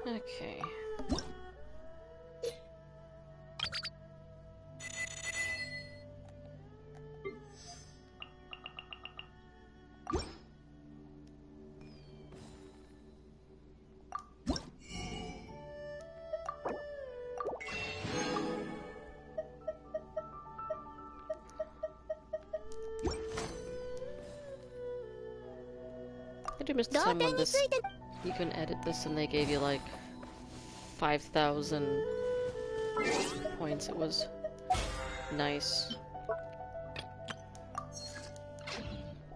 Okay. I do miss the time when this you can edit this and they gave you like 5,000 points. It was nice.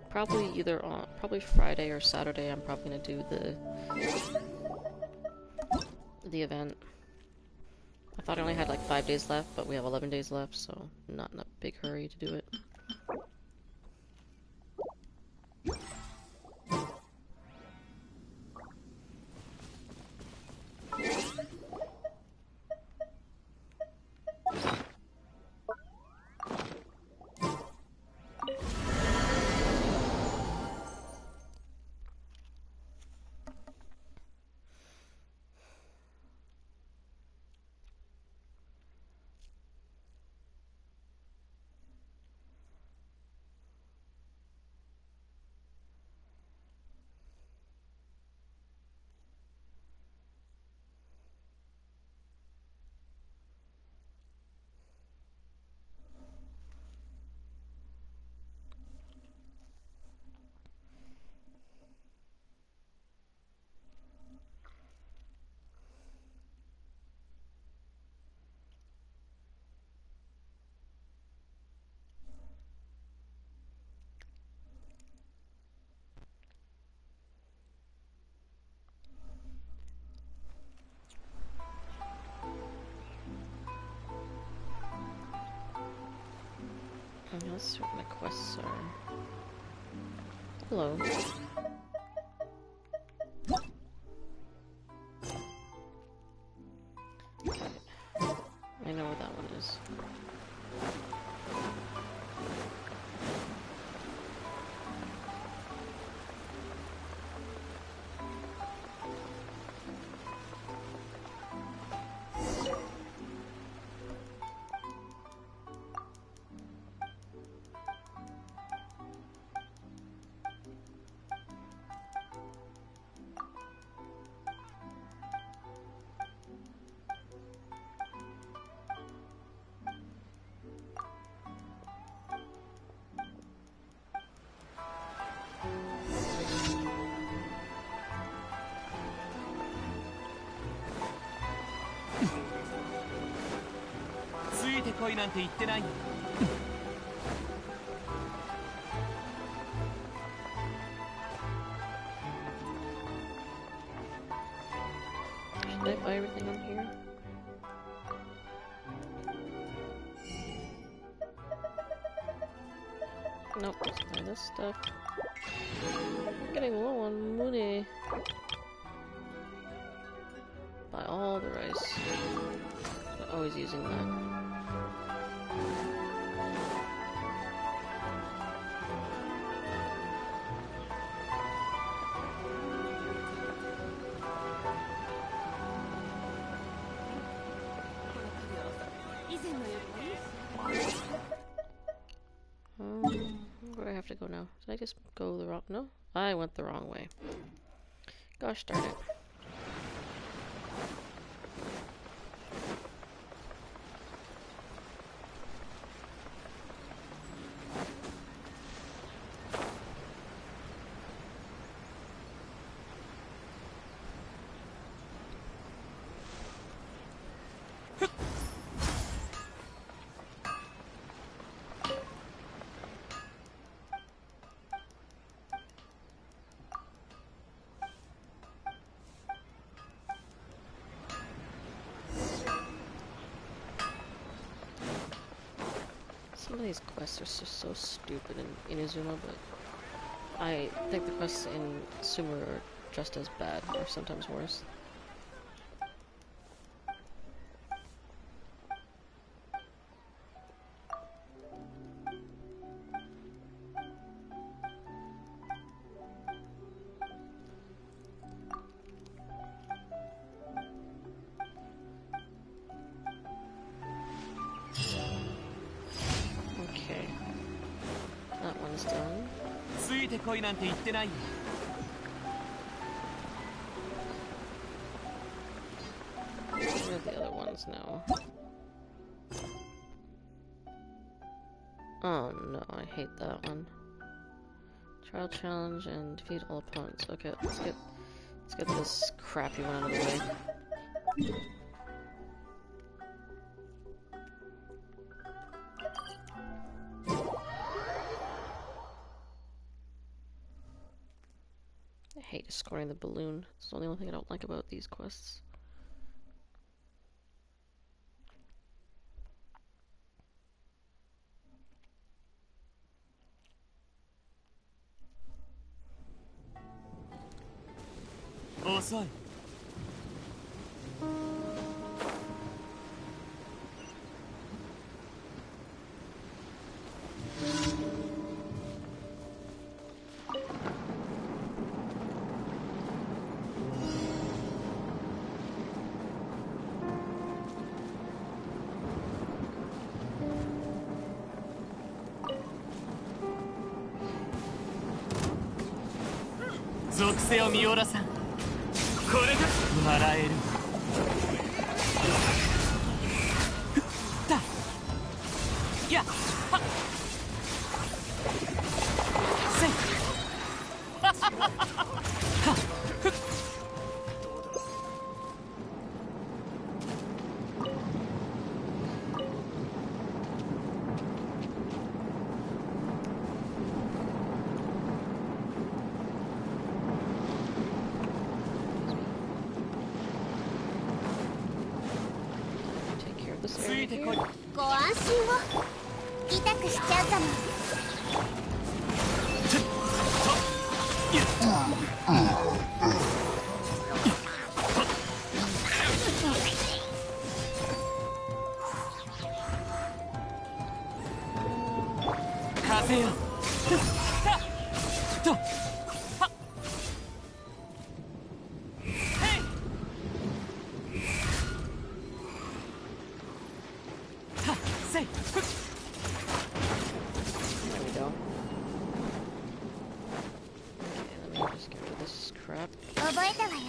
Probably either on Friday or Saturday. I'm probably gonna do the event. I thought I only had like 5 days left, but we have 11 days left, so I'm not in a big hurry to do it. Let's see what my quests are. Hello. I know where that one is. Should I buy everything on here? Nope, let's buy this stuff. I'm getting low on money. Buy all the rice. I'm always using that. Where do I have to go now? Did I just go the wrong... No? I went the wrong way. Gosh darn it. Some of these quests are just so stupid in Inazuma, but I think the quests in Sumer are just as bad, or sometimes worse. いてこいなんて言ってないよ。 Where are the other ones now? Oh no, I hate that one. Trial challenge and defeat all opponents. Okay, let's get this crappy one out of the way. I hate scoring the balloon. It's the only one thing I don't like about these quests.遅い。 属性を見おらさん。これだ。笑える。だ。や。は。せい。は。ふっ。 ついてこい。ご安心を。痛くしちゃうかも。風よ。と。There we go. Okay, let me just get rid of this crap. 覚えたわよ。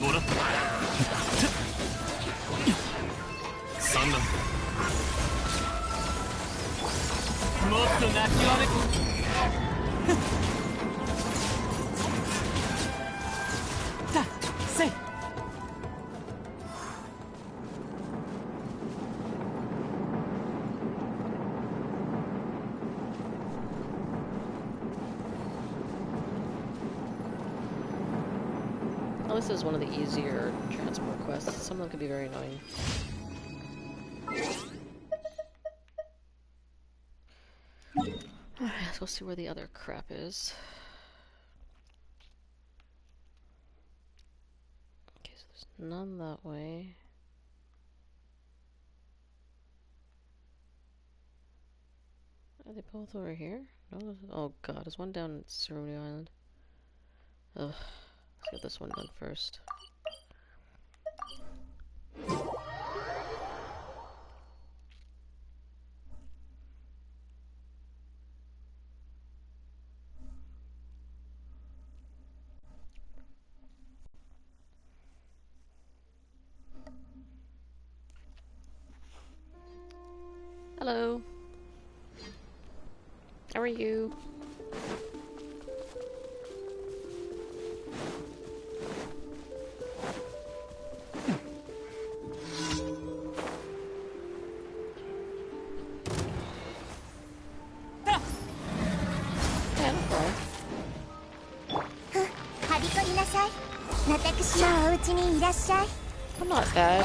もらった。三段。もっと泣きわめ。だ、せい。 Well, this is one of the easier transport quests. Some of them can be very annoying. Alright, let's go see where the other crap is. Okay, so there's none that way. Are they both over here? No. Oh god, there's one down at Ceremony Island. Ugh. Let's get this one done first. Hello. How are you? I'm not bad.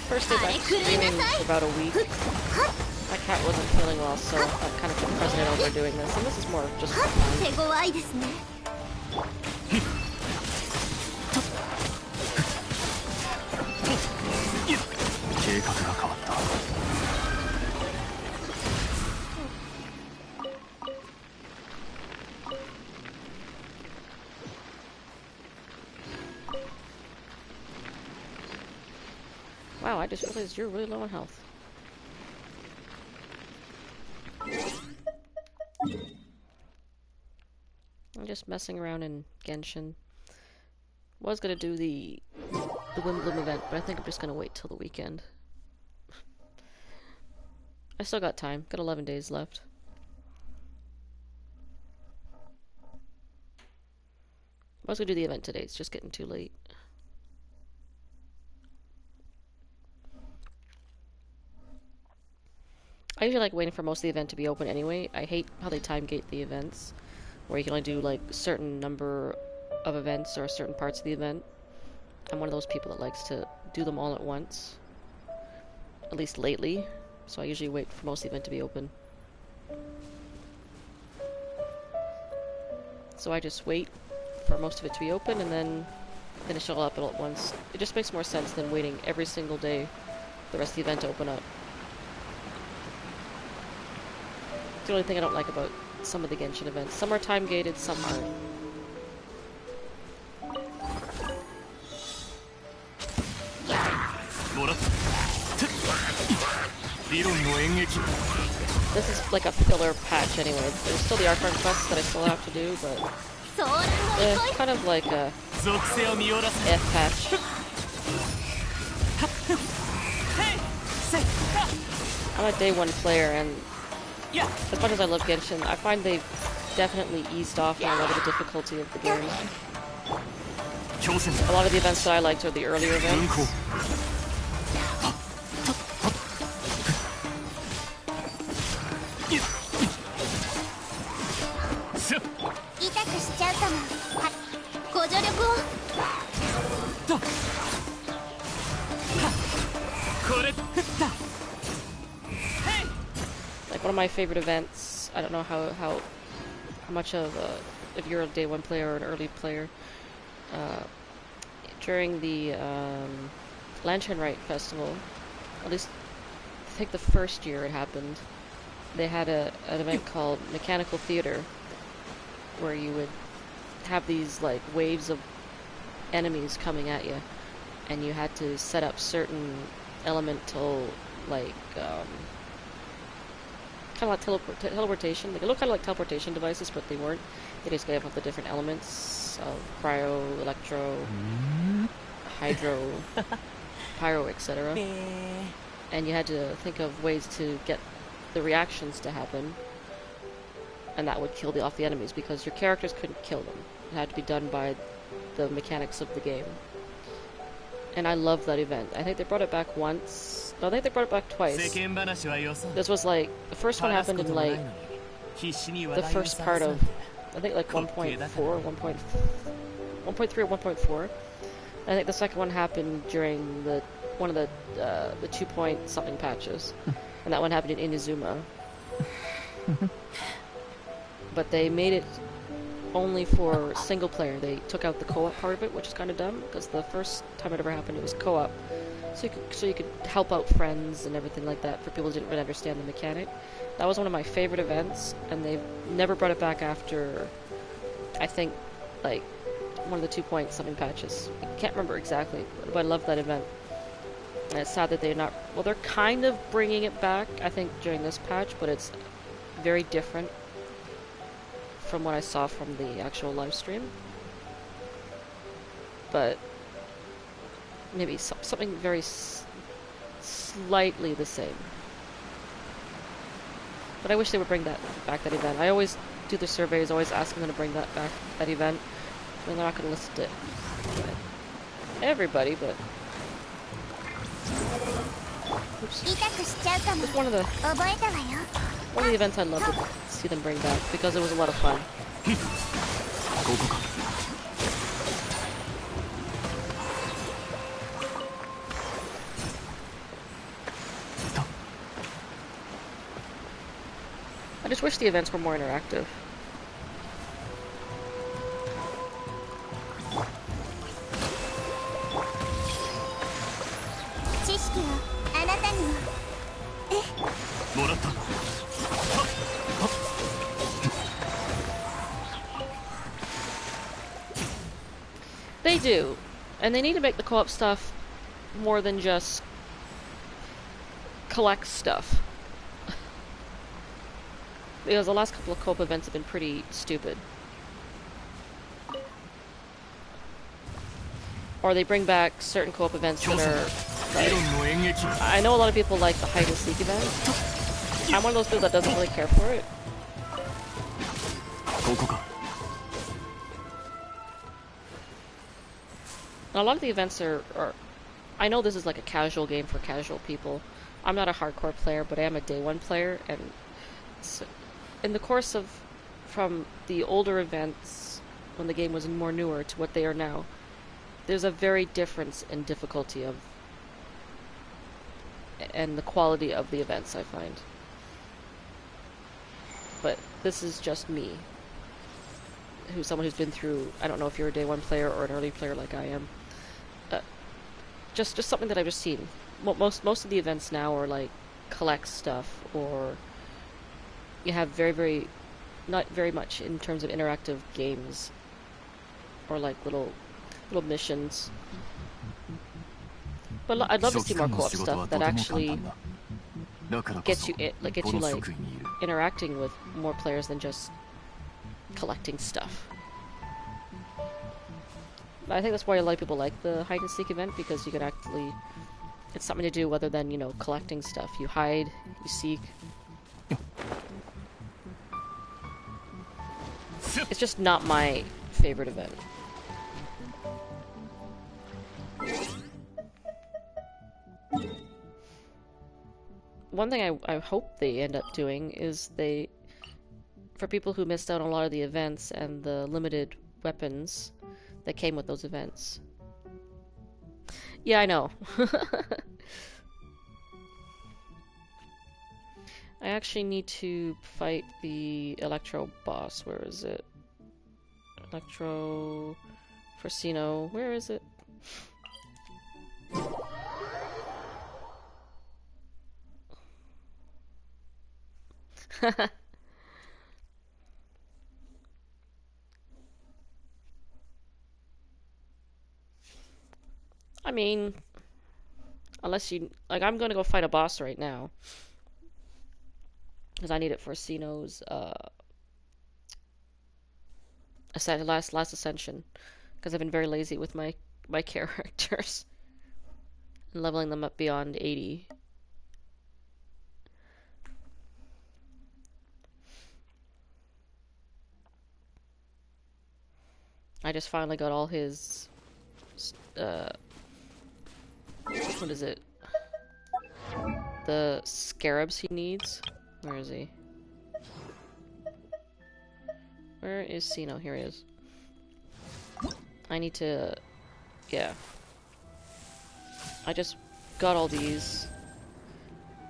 First day back streaming for about a week. My cat wasn't feeling well, so I kind of took precedent over doing this, and this is more just for fun. Wow, I just realized you're really low on health. just messing around in Genshin. Was gonna do the Wimbledon event, but I think I'm just gonna wait till the weekend. I still got time. Got 11 days left. I was gonna do the event today. It's just getting too late. I usually like waiting for most of the event to be open anyway. I hate how they time gate the events, where you can only do like a certain number of events or certain parts of the event. I'm one of those people that likes to do them all at once, at least lately, so I usually wait for most of the event to be open. So I just wait for most of it to be open and then finish it all up all at once. It just makes more sense than waiting every single day for the rest of the event to open up. It's the only thing I don't like about some of the Genshin events. Some are time gated, some aren't. This is like a filler patch anyway. There's still the archive quests that I still have to do, but kind of like a F patch. I'm a day one player, and as much as I love Genshin, I find they've definitely eased off on a lot of the difficulty of the game. A lot of the events that I liked are the earlier events. Like one of my favorite events, I don't know how much of if you're a day one player or an early player, during the Lantern Rite Festival, at least I think the first year it happened, they had an event called Mechanical Theater, where you would have these like waves of enemies coming at you, and you had to set up certain elemental like kind of like teleportation. They look kind of like teleportation devices, but they weren't. They just gave off the different elements of cryo, electro, hydro, pyro, etc. And you had to think of ways to get the reactions to happen, and that would kill off the enemies, because your characters couldn't kill them. It had to be done by the mechanics of the game. And I love that event. I think they brought it back once. No, I think they brought it back twice. This was like, the first one happened in like, the first part of, I think like 1.4, 1.3 or 1.4. I think the second one happened during one of the 2 point something patches. And that one happened in Inazuma. But they made it only for single player. They took out the co-op part of it, which is kind of dumb, because the first time it ever happened it was co-op. So you could help out friends and everything like that for people who didn't really understand the mechanic. That was one of my favorite events, and they've never brought it back after, I think, like, one of the 2 point something patches. I can't remember exactly, but I love that event. And it's sad that they're not... Well, they're kind of bringing it back, I think, during this patch, but it's very different from what I saw from the actual live stream. But maybe something very slightly the same. But I wish they would bring back that event. I always do the surveys, always asking them to bring that back, that event. I mean, they're not going to list it everybody, but... Oops. It's one of the events I'd love to see them bring back, because it was a lot of fun. I just wish the events were more interactive. They do, and they need to make the co-op stuff more than just collect stuff. Because the last couple of co-op events have been pretty stupid. or they bring back certain co-op events that are like, I know a lot of people like the hide and seek event. I'm one of those people that doesn't really care for it. And a lot of the events are I know this is like a casual game for casual people. I'm not a hardcore player, but I am a day one player, and so in the course of from the older events when the game was more newer to what they are now, there's a very difference in difficulty of and the quality of the events, I find. But this is just me, someone who's been through, I don't know if you're a day one player or an early player like I am. Just something that I've just seen. Most of the events now are like collect stuff, or you have not very much in terms of interactive games, or like little missions. But I'd love to see more co-op stuff that actually gets you interacting with more players than just collecting stuff. I think that's why a lot of people like the hide and seek event, because you can actually, it's something to do other than, collecting stuff. You hide, you seek. It's just not my favorite event. One thing I hope they end up doing is for people who missed out on a lot of the events and the limited weapons that came with those events. Yeah, I know. I actually need to fight the Electro boss. Where is it? Electro Forsino. Where is it? I mean, unless you... Like, I'm gonna go fight a boss right now. Because I need it for Sino's, last ascension. Because I've been very lazy with my characters. And leveling them up beyond 80. I just finally got all his... what is it? The scarabs he needs. Where is he? Where is Sino? Here he is. I need to... Yeah. I just got all these.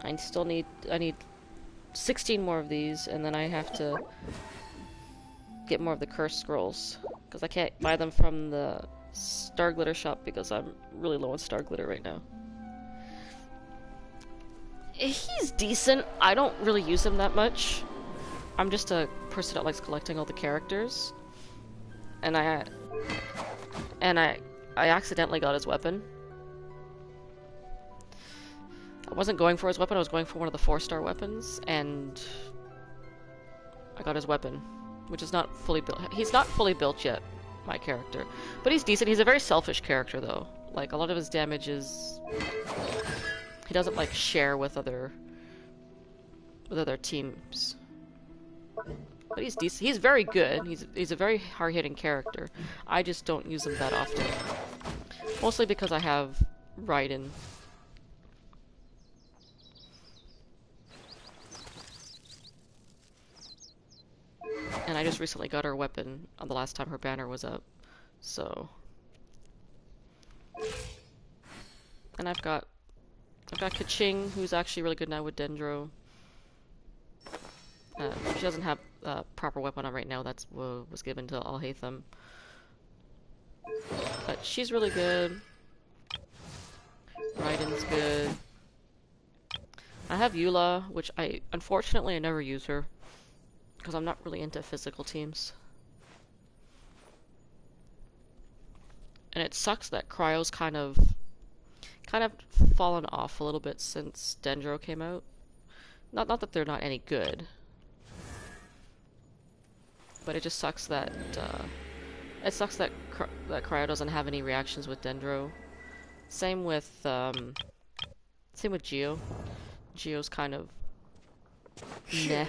I need 16 more of these, and then I have to get more of the cursed scrolls. Because I can't buy them from the Star Glitter shop because I'm really low on Star Glitter right now. He's decent. I don't really use him that much. I'm just a person that likes collecting all the characters. And I accidentally got his weapon. I wasn't going for his weapon, I was going for one of the 4-star weapons, and I got his weapon, which is not fully built. He's not fully built yet, my character. But he's decent. He's a very selfish character, though. Like, a lot of his damage is... He doesn't, like, share with other teams. But he's decent. He's very good. He's a very hard-hitting character. I just don't use him that often. Mostly because I have Raiden. And I just recently got her weapon on the last time her banner was up. So... And I've got Kaching, who's actually really good now with Dendro. She doesn't have a proper weapon on right now. That's what was given to Alhaitham. But she's really good. Raiden's good. I have Eula, which unfortunately I never use her. Because I'm not really into physical teams. And it sucks that Cryo's kind of fallen off a little bit since Dendro came out. Not that they're not any good. But it just sucks that It sucks that that Cryo doesn't have any reactions with Dendro. Same with Geo. Geo's kind of meh.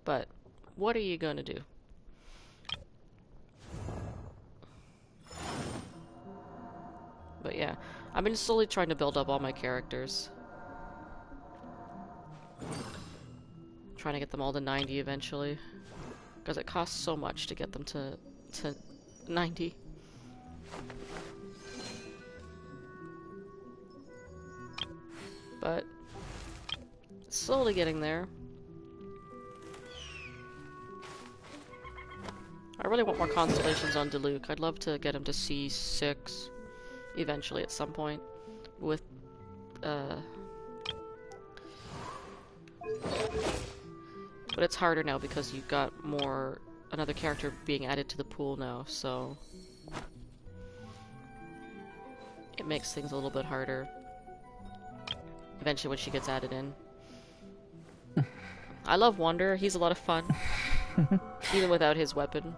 But what are you gonna do? But yeah, I've been slowly trying to build up all my characters. Trying to get them all to 90 eventually. Because it costs so much to get them to 90. But slowly getting there. I really want more constellations on Diluc. I'd love to get him to C6 eventually at some point with but it's harder now because you've got another character being added to the pool now, so it makes things a little bit harder eventually when she gets added in. I love Wander, he's a lot of fun. Even without his weapon.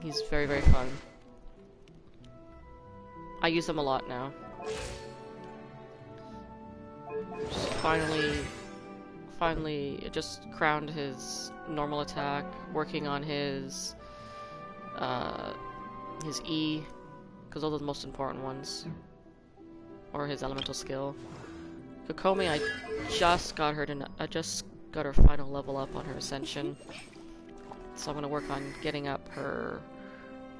He's very, very fun. I use him a lot now. Just finally just crowned his normal attack, working on his E, because those are the most important ones. Or his elemental skill. Kokomi, I just got her final level up on her ascension. So I'm gonna work on getting up her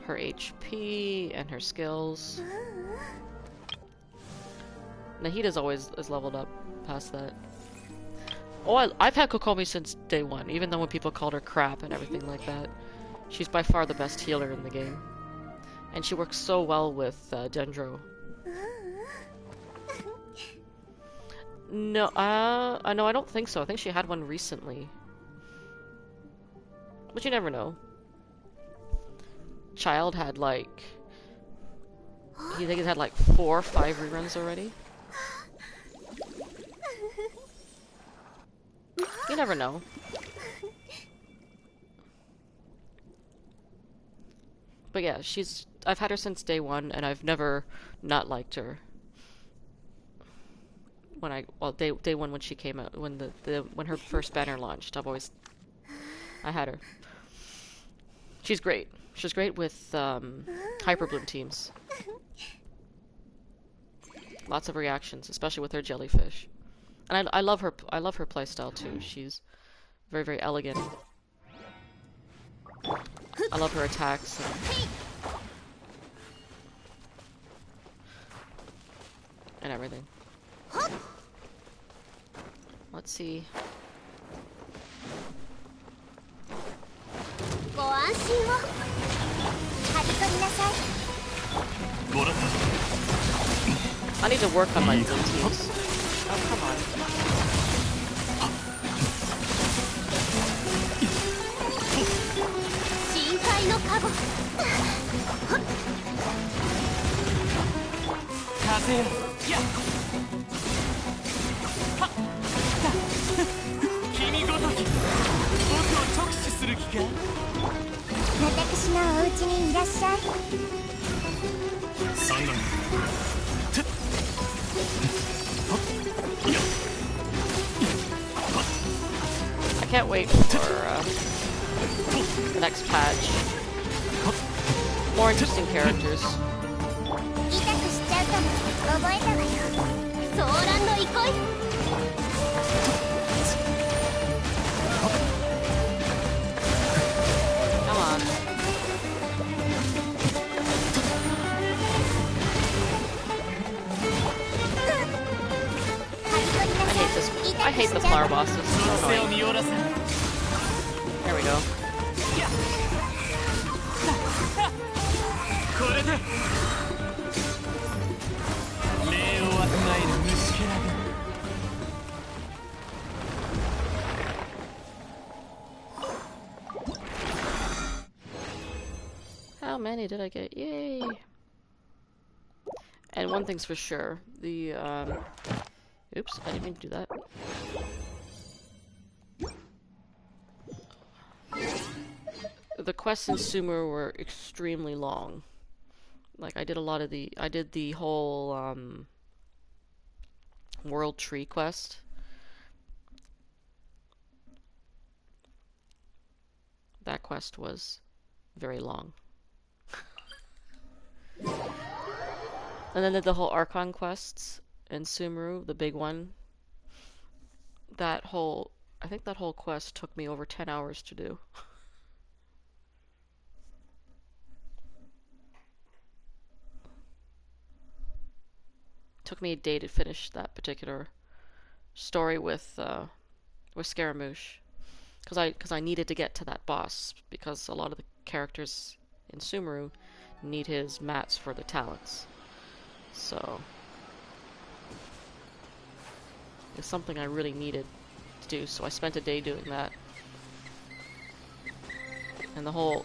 HP and her skills. Nahida's always is leveled up past that. Oh, I've had Kokomi since day one, even though when people called her crap and everything like that. She's by far the best healer in the game. And she works so well with Dendro. No, no, I don't think so. I think she had one recently. But you never know. Child had like... I think he's had like 4 or 5 reruns already. You never know. But yeah, I've had her since day one, and I've never not liked her. Day one when she came out, when her first banner launched, I had her. She's great. She's great with Hyperbloom teams. Lots of reactions, especially with her jellyfish. And I love her playstyle too. She's very, very elegant. I love her attacks and everything. Let's see. I need to work on my blue teams. Oh, come on. I can't wait for the next patch. More interesting characters. Come on. I hate the flower bosses. So annoying. There we go. How many did I get? Yay! And one thing's for sure, oops, I didn't mean to do that. the quests in Sumeru were extremely long. Like I did the whole World Tree quest. That quest was very long. And then did the whole Archon quests in Sumeru, the big one. I think that whole quest took me over 10 hours to do. Took me a day to finish that particular story with Scaramouche, because I needed to get to that boss, because a lot of the characters in Sumeru need his mats for the talents. So it's something I really needed to do, so I spent a day doing that. And the whole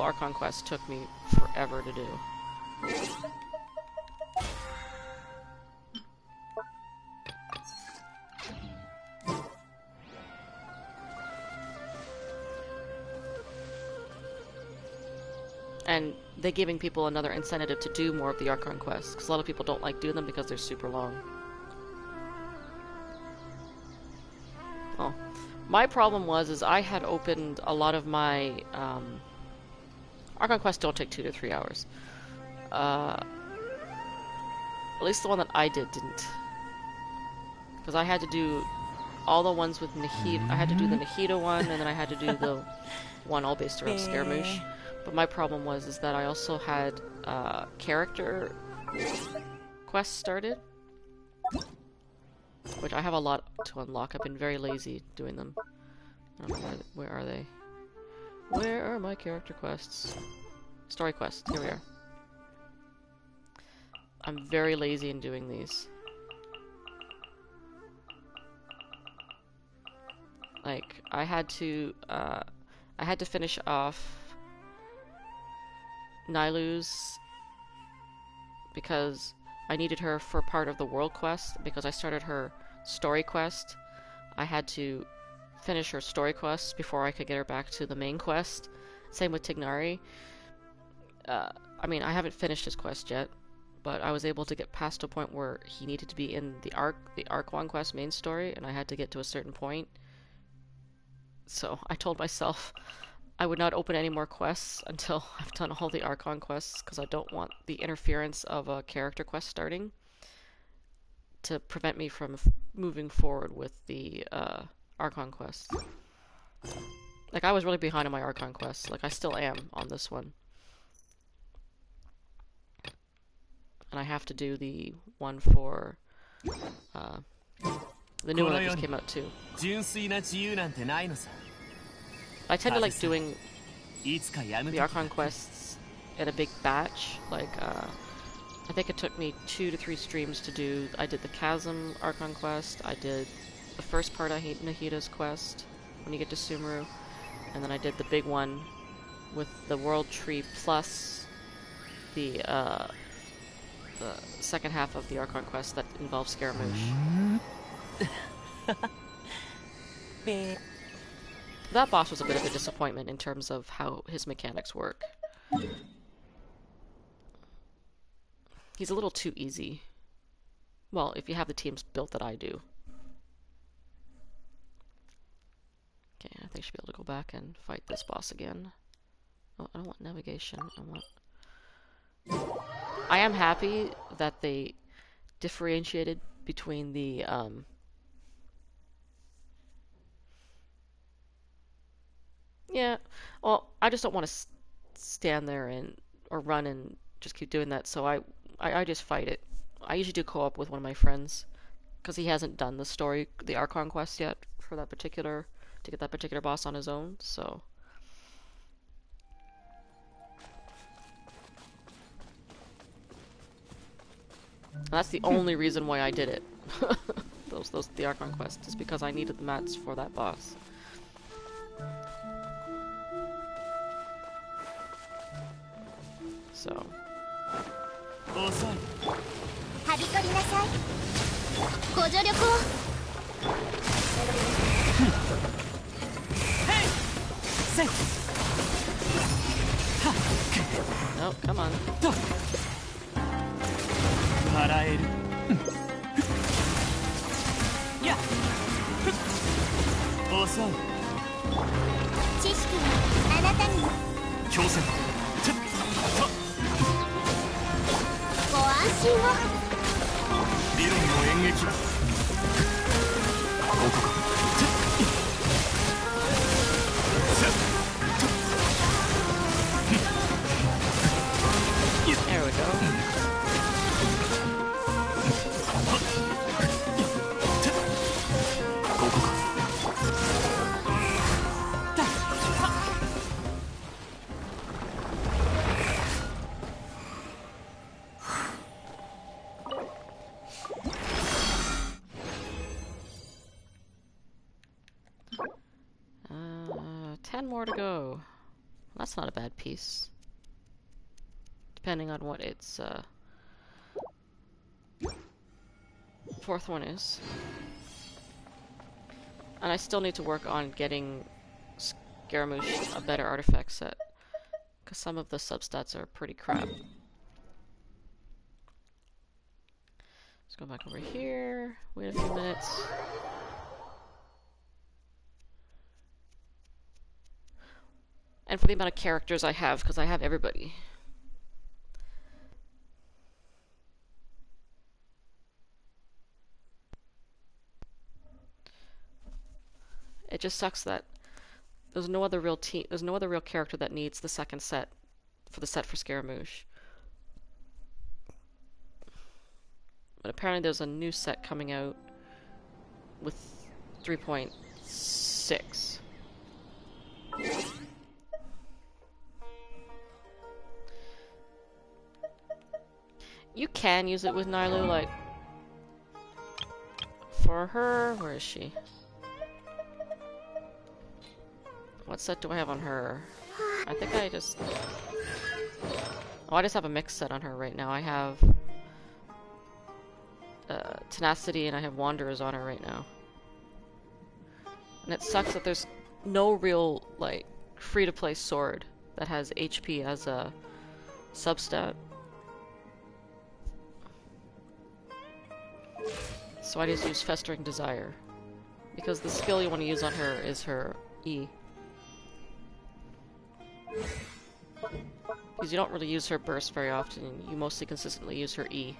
Archon quest took me forever to do. And they're giving people another incentive to do more of the Archon quests, because a lot of people don't like doing them because they're super long. Well, my problem is I had opened a lot of my Archon quests don't take 2 to 3 hours. At least the one that I didn't. Because I had to do all the ones with Nahida. I had to do the Nahida one, and then I had to do the one all based around Scaramouche. But my problem is that I also had character quests started, which I have a lot to unlock. I've been very lazy doing them. I don't know where are they? Where are my character quests? Story quests. Here we are. I'm very lazy in doing these. Like I had to finish off Nailu's because I needed her for part of the world quest, because I started her story quest. I had to finish her story quest before I could get her back to the main quest. Same with Tignari. I mean, I haven't finished his quest yet, but I was able to get past a point where he needed to be in the Archon quest main story, and I had to get to a certain point. So I told myself I would not open any more quests until I've done all the Archon quests, because I don't want the interference of a character quest starting to prevent me from moving forward with the Archon quests. Like, I was really behind on my Archon quests. Like, I still am on this one. And I have to do the one for the new one that just came out too. I tend to like doing the Archon quests in a big batch. Like, I think it took me 2 to 3 streams to do. I did the Chasm Archon quest. I did the first part of Nahida's quest when you get to Sumeru, and then I did the big one with the World Tree plus the second half of the Archon quest that involves Scaramouche. That boss was a bit of a disappointment in terms of how his mechanics work. He's a little too easy. Well, if you have the teams built that I do. Okay, I think I should be able to go back and fight this boss again. Oh, I don't want navigation. I am happy that they differentiated between the yeah, well, I just don't want to stand there or run and just keep doing that, so I just fight it. I usually do co-op with one of my friends, because he hasn't done the Archon quest yet to get that particular boss on his own, so. And that's the only reason why I did it. The Archon quest, is because I needed the mats for that boss. So. Oh, come on. There we go. Uh, 10 more to go. That's not a bad piece. Depending on what its fourth one is. And I still need to work on getting Scaramouche a better artifact set, because some of the substats are pretty crap. Let's go back over here, wait a few minutes. And for the amount of characters I have, because I have everybody. It just sucks that there's no other real character that needs the second set for the set for Scaramouche. But apparently there's a new set coming out with 3.6. You can use it with Nailu, like, for her, where is she? What set do I have on her? I think I just... Oh, I just have a mixed set on her right now. I have Tenacity and I have Wanderers on her right now. And it sucks that there's no real, like, free-to-play sword that has HP as a substat. So I just use Festering Desire. Because the skill you want to use on her is her E. Because you don't really use her burst very often, you mostly consistently use her E.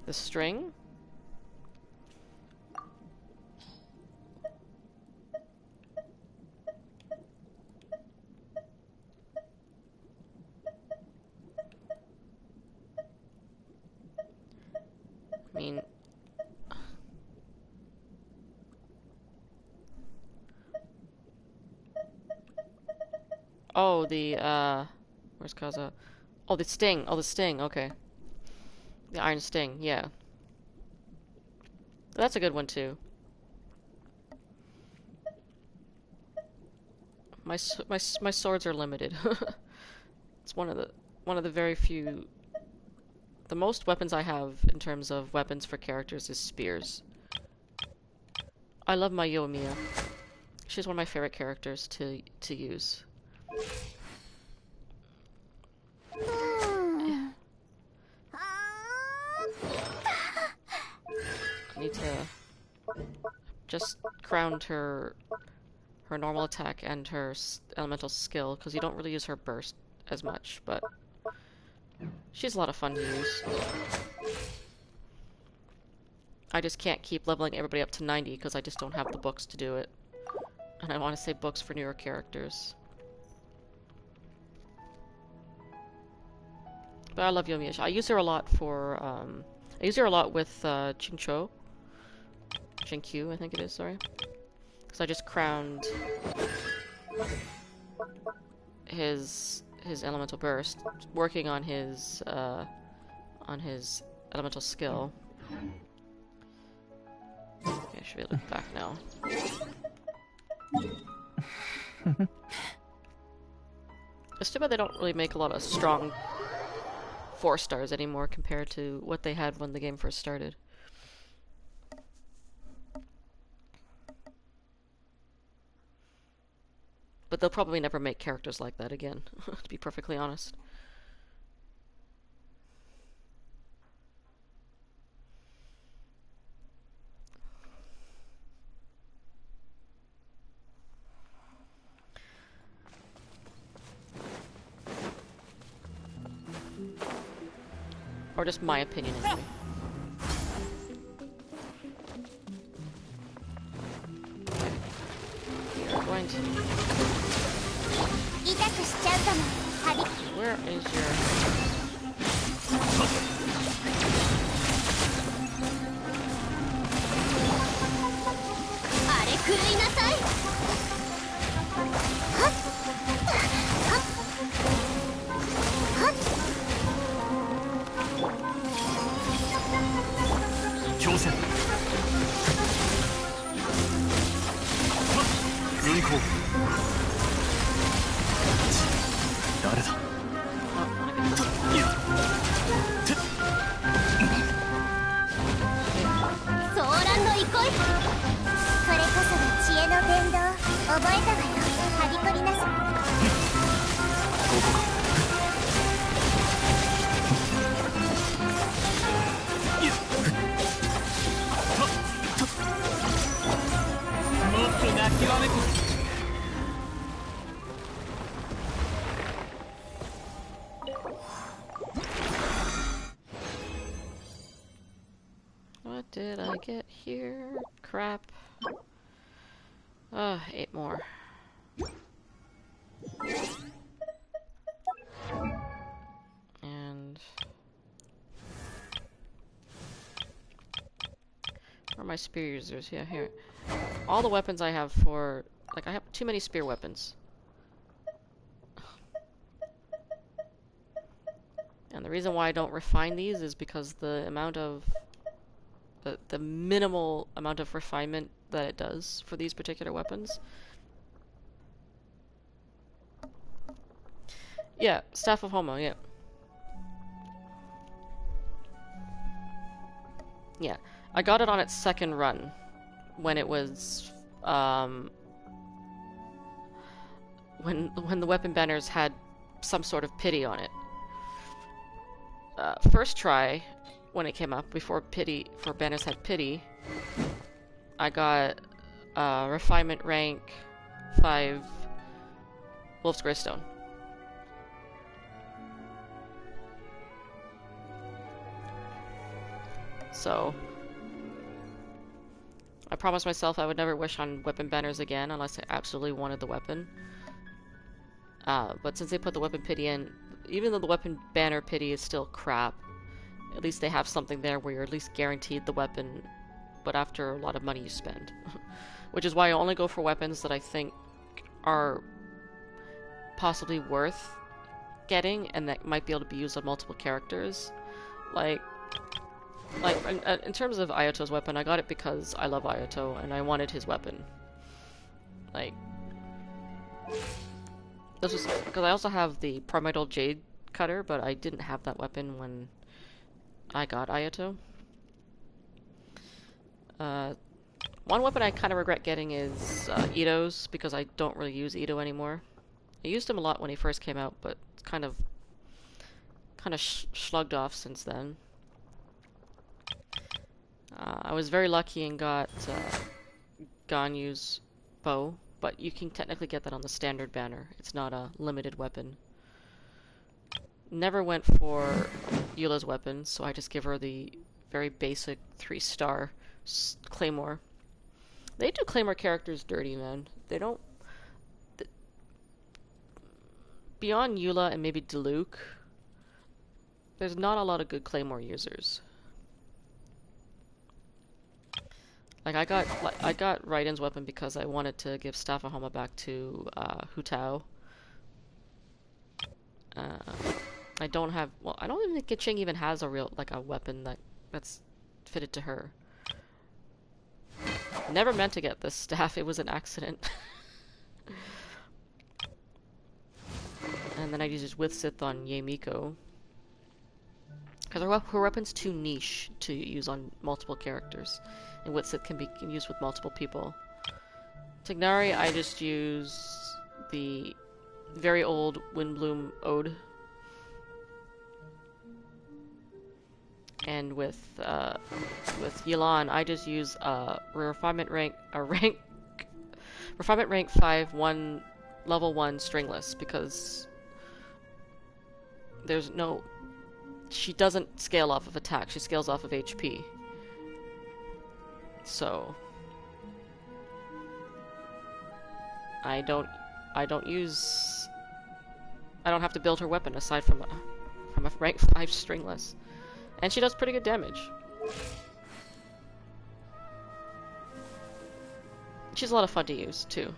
The string? I mean... Oh, the, where's Kaza? Oh, the sting. Oh, the sting. Okay. The iron sting, yeah. That's a good one, too. My swords are limited. It's one of the very few... The most weapons I have in terms of weapons for characters is spears. I love my Yoimiya. She's one of my favorite characters to use. Yeah. I need to just crown her normal attack and her elemental skill, because you don't really use her burst as much, but she's a lot of fun to use. I just can't keep leveling everybody up to 90 because I just don't have the books to do it. And I want to save books for newer characters. But I love Yoimiya. I use her a lot for, I use her a lot with, Jinqiu, I think it is, sorry. Because I just crowned his elemental burst, working on his elemental skill. Okay, I should be able to look back now. It's too bad they don't really make a lot of strong 4 stars anymore compared to what they had when the game first started. But they'll probably never make characters like that again, to be perfectly honest. Or just my opinion anyway. We are going to... Where is your... What did I get here? Crap. 8 more. And... where are my spear users? Yeah, here. All the weapons I have for... like, I have too many spear weapons. And the reason why I don't refine these is because the amount of... the minimal amount of refinement that it does for these particular weapons. Yeah, Staff of Homo, yeah. Yeah, I got it on its second run, when it was, when the weapon banners had some sort of pity on it. First try, when it came up, before banners had pity, I got, refinement rank 5 Wolf's Greystone. So, I promised myself I would never wish on weapon banners again unless I absolutely wanted the weapon. But since they put the weapon pity in, even though the weapon banner pity is still crap, at least they have something there where you're at least guaranteed the weapon, but after a lot of money you spend. Which is why I only go for weapons that I think are possibly worth getting and that might be able to be used on multiple characters. Like in terms of Ayato's weapon, I got it because I love Ayato and I wanted his weapon. Like, this was because I also have the Primordial Jade Cutter, but I didn't have that weapon when I got Ayato. One weapon I kind of regret getting is Ito's, because I don't really use Ito anymore. I used him a lot when he first came out, but it's kind of shrugged off since then. I was very lucky and got Ganyu's bow, but you can technically get that on the standard banner. It's not a limited weapon. Never went for Eula's weapon, so I just give her the very basic 3-star Claymore. They do Claymore characters dirty, man. They don't... Beyond Eula and maybe Diluc, there's not a lot of good Claymore users. Like, I got Raiden's weapon because I wanted to give Staff of Homa back to Hu Tao. I don't have... Well, I don't even think Giching even has a real, like, a weapon that's fitted to her. Never meant to get this staff, it was an accident. And then I used with Sith on Yemiko. Because her weapon's too niche to use on multiple characters. And Witsith can be used with multiple people. Tignari, I just use the very old Windbloom Ode. And with Yelan, I just use refinement rank 5 level 1 stringless, because there's no, she doesn't scale off of attack, she scales off of HP. So I don't have to build her weapon aside from a rank 5 stringless. And she does pretty good damage. She's a lot of fun to use, too.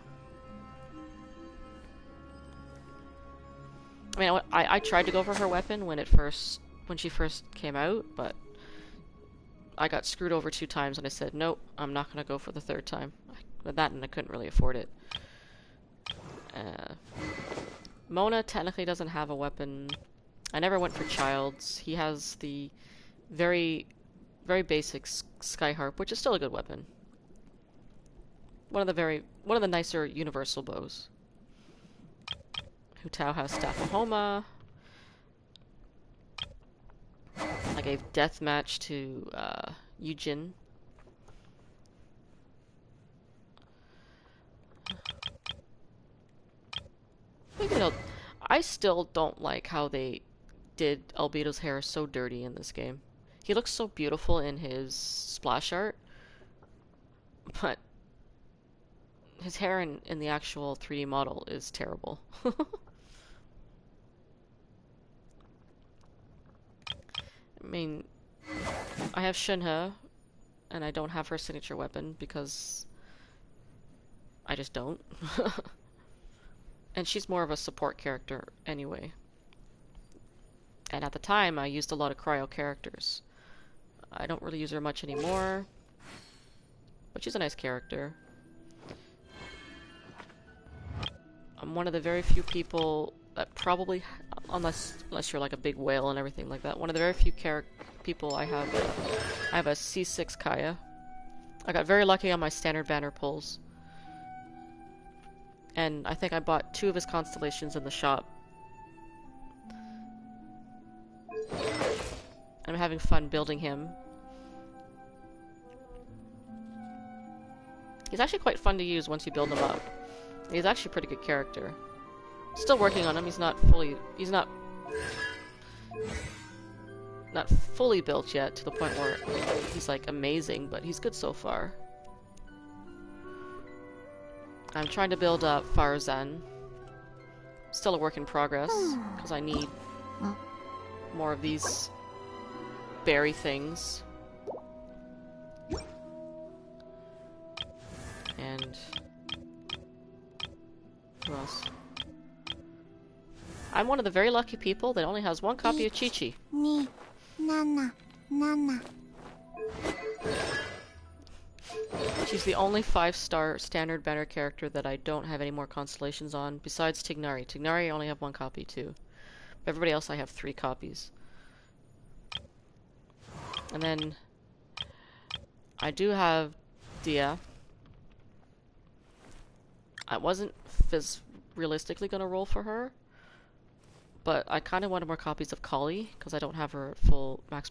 I mean, I tried to go for her weapon when she first came out, but I got screwed over 2 times, and I said, nope, I'm not going to go for the 3rd time. That, and I couldn't really afford it. Mona technically doesn't have a weapon. I never went for Childs. He has the very, very basic Sky Harp, which is still a good weapon. One of the nicer universal bows. Hu Tao has Staff of Homa. I gave Deathmatch to Yujin. I still don't like how they did Albedo's hair so dirty in this game. He looks so beautiful in his splash art, but his hair in the actual 3D model is terrible. I mean, I have Shinhe, and I don't have her signature weapon because I just don't. And she's more of a support character anyway. And at the time, I used a lot of cryo characters. I don't really use her much anymore, but she's a nice character. I'm one of the very few people that probably, unless you're like a big whale and everything like that, one of the very few people I have a C6 Kaya. I got very lucky on my standard banner pulls. And I think I bought 2 of his constellations in the shop. I'm having fun building him. He's actually quite fun to use once you build him up. He's actually a pretty good character. Still working on him. He's not fully built yet to the point where he's like amazing, but he's good so far. I'm trying to build up Farzan. Still a work in progress, because I need more of these berry things. And who else? I'm one of the very lucky people that only has 1 copy of Chi-Chi. She's the only 5-star standard banner character that I don't have any more constellations on, besides Tignari. Tignari I only have 1 copy too. But everybody else I have 3 copies. And then I do have Dia. I wasn't realistically going to roll for her, but I kind of wanted more copies of Kali, because I don't have her full max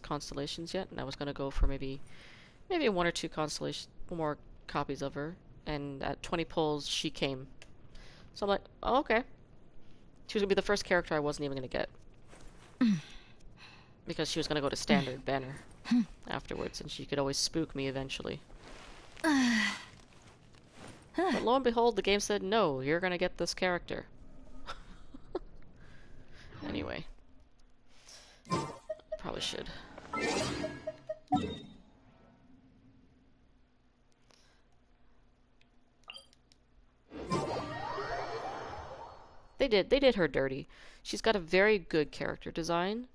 constellations yet, and I was going to go for maybe 1 or 2 more copies of her, and at 20 pulls, she came. So I'm like, oh, okay. She was going to be the first character I wasn't even going to get. Because she was going to go to standard banner afterwards, and she could always spook me eventually. But lo and behold, the game said, no, you're going to get this character. Anyway. Probably should. They did her dirty. She's got a very good character design,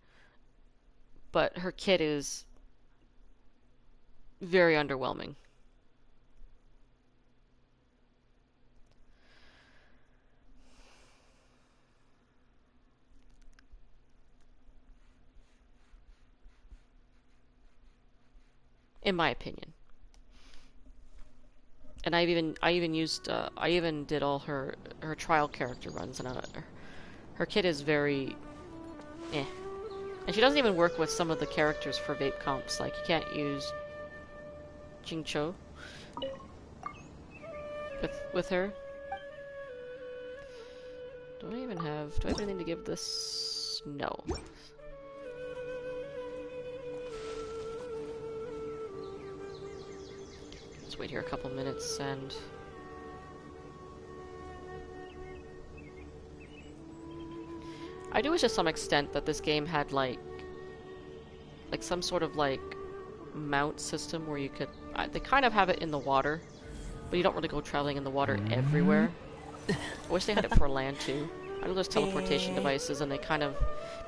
but her kit is very underwhelming. In my opinion. And I even did all her trial character runs, and her kit is very eh. And she doesn't even work with some of the characters for vape comps. Like, you can't use Jingcho with her. Do I have anything to give this? No. Let's wait here a couple minutes and... I do wish to some extent that this game had like some sort of like mount system where you could... they kind of have it in the water, but you don't really go traveling in the water everywhere. I wish they had it for land too. I know there's teleportation devices, and they kind of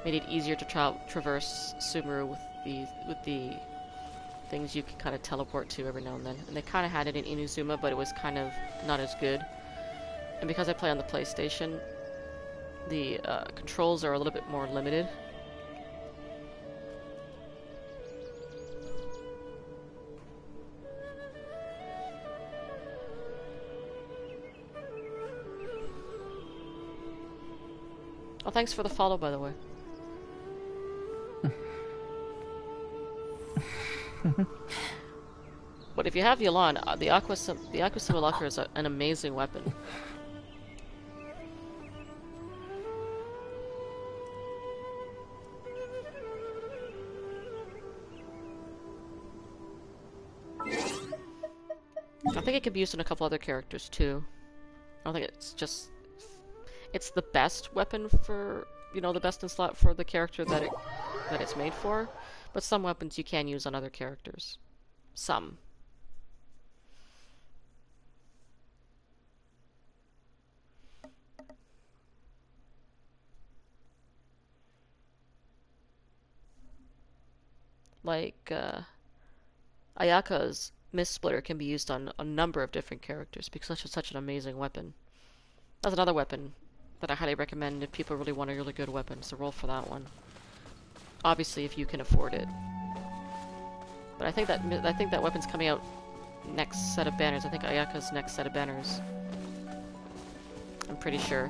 made it easier to traverse Sumeru with the things you can kind of teleport to every now and then. And they kind of had it in Inazuma, but it was kind of not as good. And because I play on the PlayStation, the controls are a little bit more limited. Oh, thanks for the follow, by the way. But if you have Yelan, the Aqua Simulacra is an amazing weapon. I think it could be used in a couple other characters too. I don't think it's just... It's the best weapon for, you know, the best in slot for the character that it's made for. But some weapons you can use on other characters. Some. Like, Ayaka's Mist Splitter can be used on a number of different characters because it's such an amazing weapon. That's another weapon that I highly recommend if people really want a really good weapon, so roll for that one. Obviously, if you can afford it. But I think that weapon's coming out next set of banners. I think Ayaka's next set of banners. I'm pretty sure.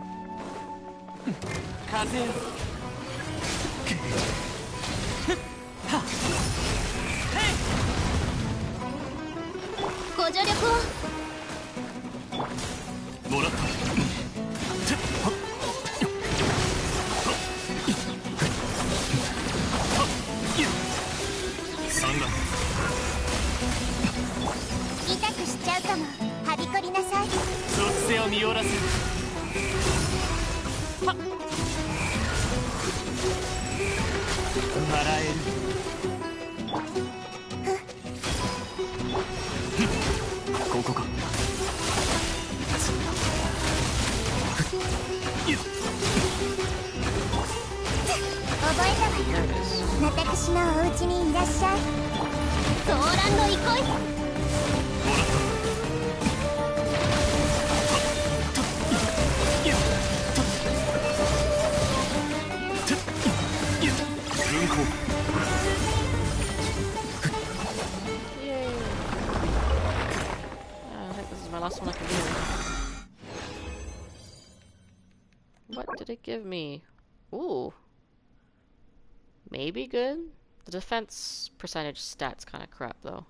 What did it give me? Ooh. Maybe good? The defense percentage stat's kind of crap, though.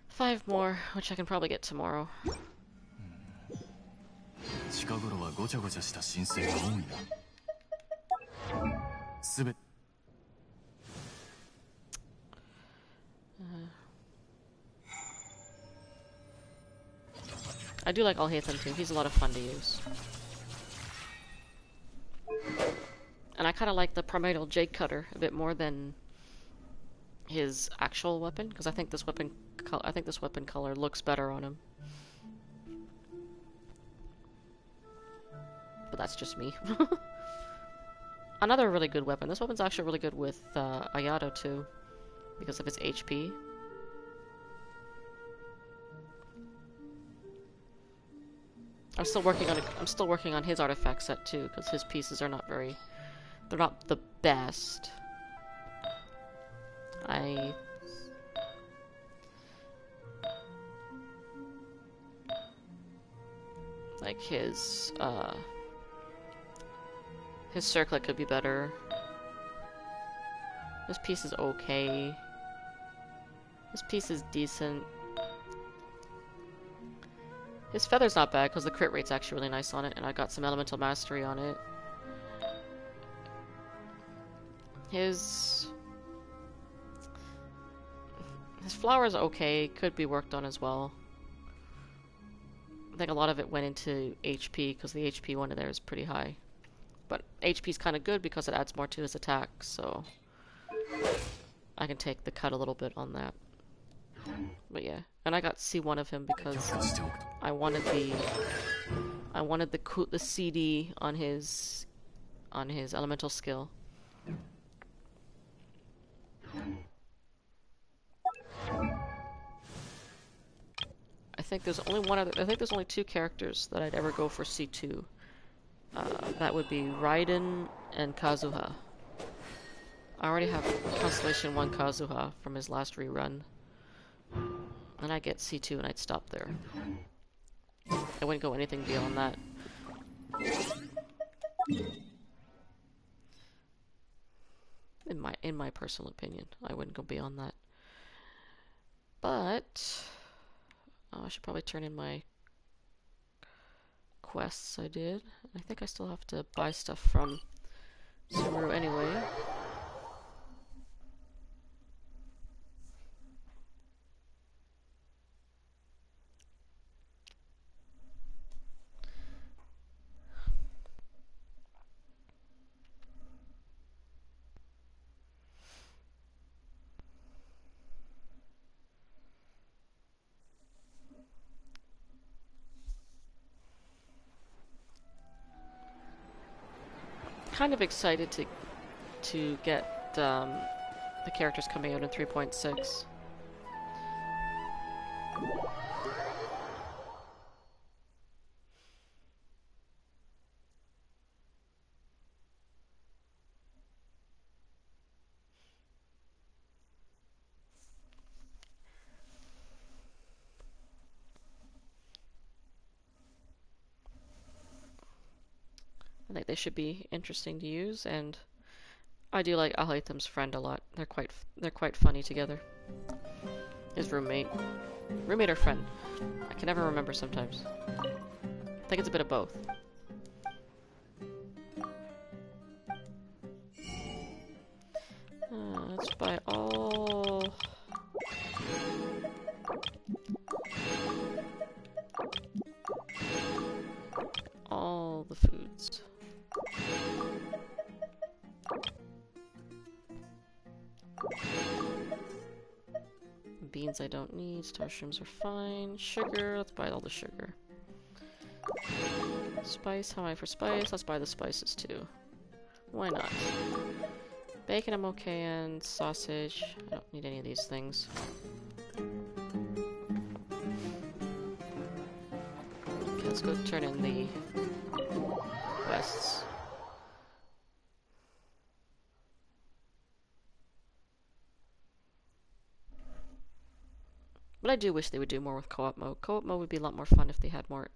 Five more, which I can probably get tomorrow. I do like Alhaitham too. He's a lot of fun to use. And I kind of like the Primordial Jade Cutter a bit more than his actual weapon, because I think this weapon color looks better on him. But that's just me. Another really good weapon. This weapon's actually really good with Ayato too, because of its HP. I'm still working on his artifact set too, because his pieces are not very... They're not the best. Like his circlet could be better. This piece is okay. This piece is decent. His feather's not bad because the crit rate's actually really nice on it, and I got some elemental mastery on it. His flower's okay, could be worked on as well. I think a lot of it went into HP because the HP one in there is pretty high. But HP's kind of good because it adds more to his attack, so I can take the cut a little bit on that. But yeah, and I got C1 of him because I wanted the CD on his elemental skill. I think there's only two characters that I'd ever go for C2. That would be Raiden and Kazuha. I already have Constellation 1 Kazuha from his last rerun. And I get C2 and I'd stop there. I wouldn't go anything beyond that. In my personal opinion, I wouldn't go beyond that. But I should probably turn in my quests I did. I think I still have to buy stuff from Subaru anyway. Kind of excited to get the characters coming out in 3.6. I think they should be interesting to use, and I do like Alhaitham's friend a lot. They're quite funny together. His roommate or friend? I can never remember sometimes. I think it's a bit of both. Let's buy all the foods. Beans I don't need, star shrooms are fine. Sugar, let's buy all the sugar. Spice, how am I for spice? Let's buy the spices too. Why not? Bacon I'm okay, and sausage. I don't need any of these things. Okay, let's go turn in the quests. But I do wish they would do more with co-op mode. Co-op mode would be a lot more fun if they had more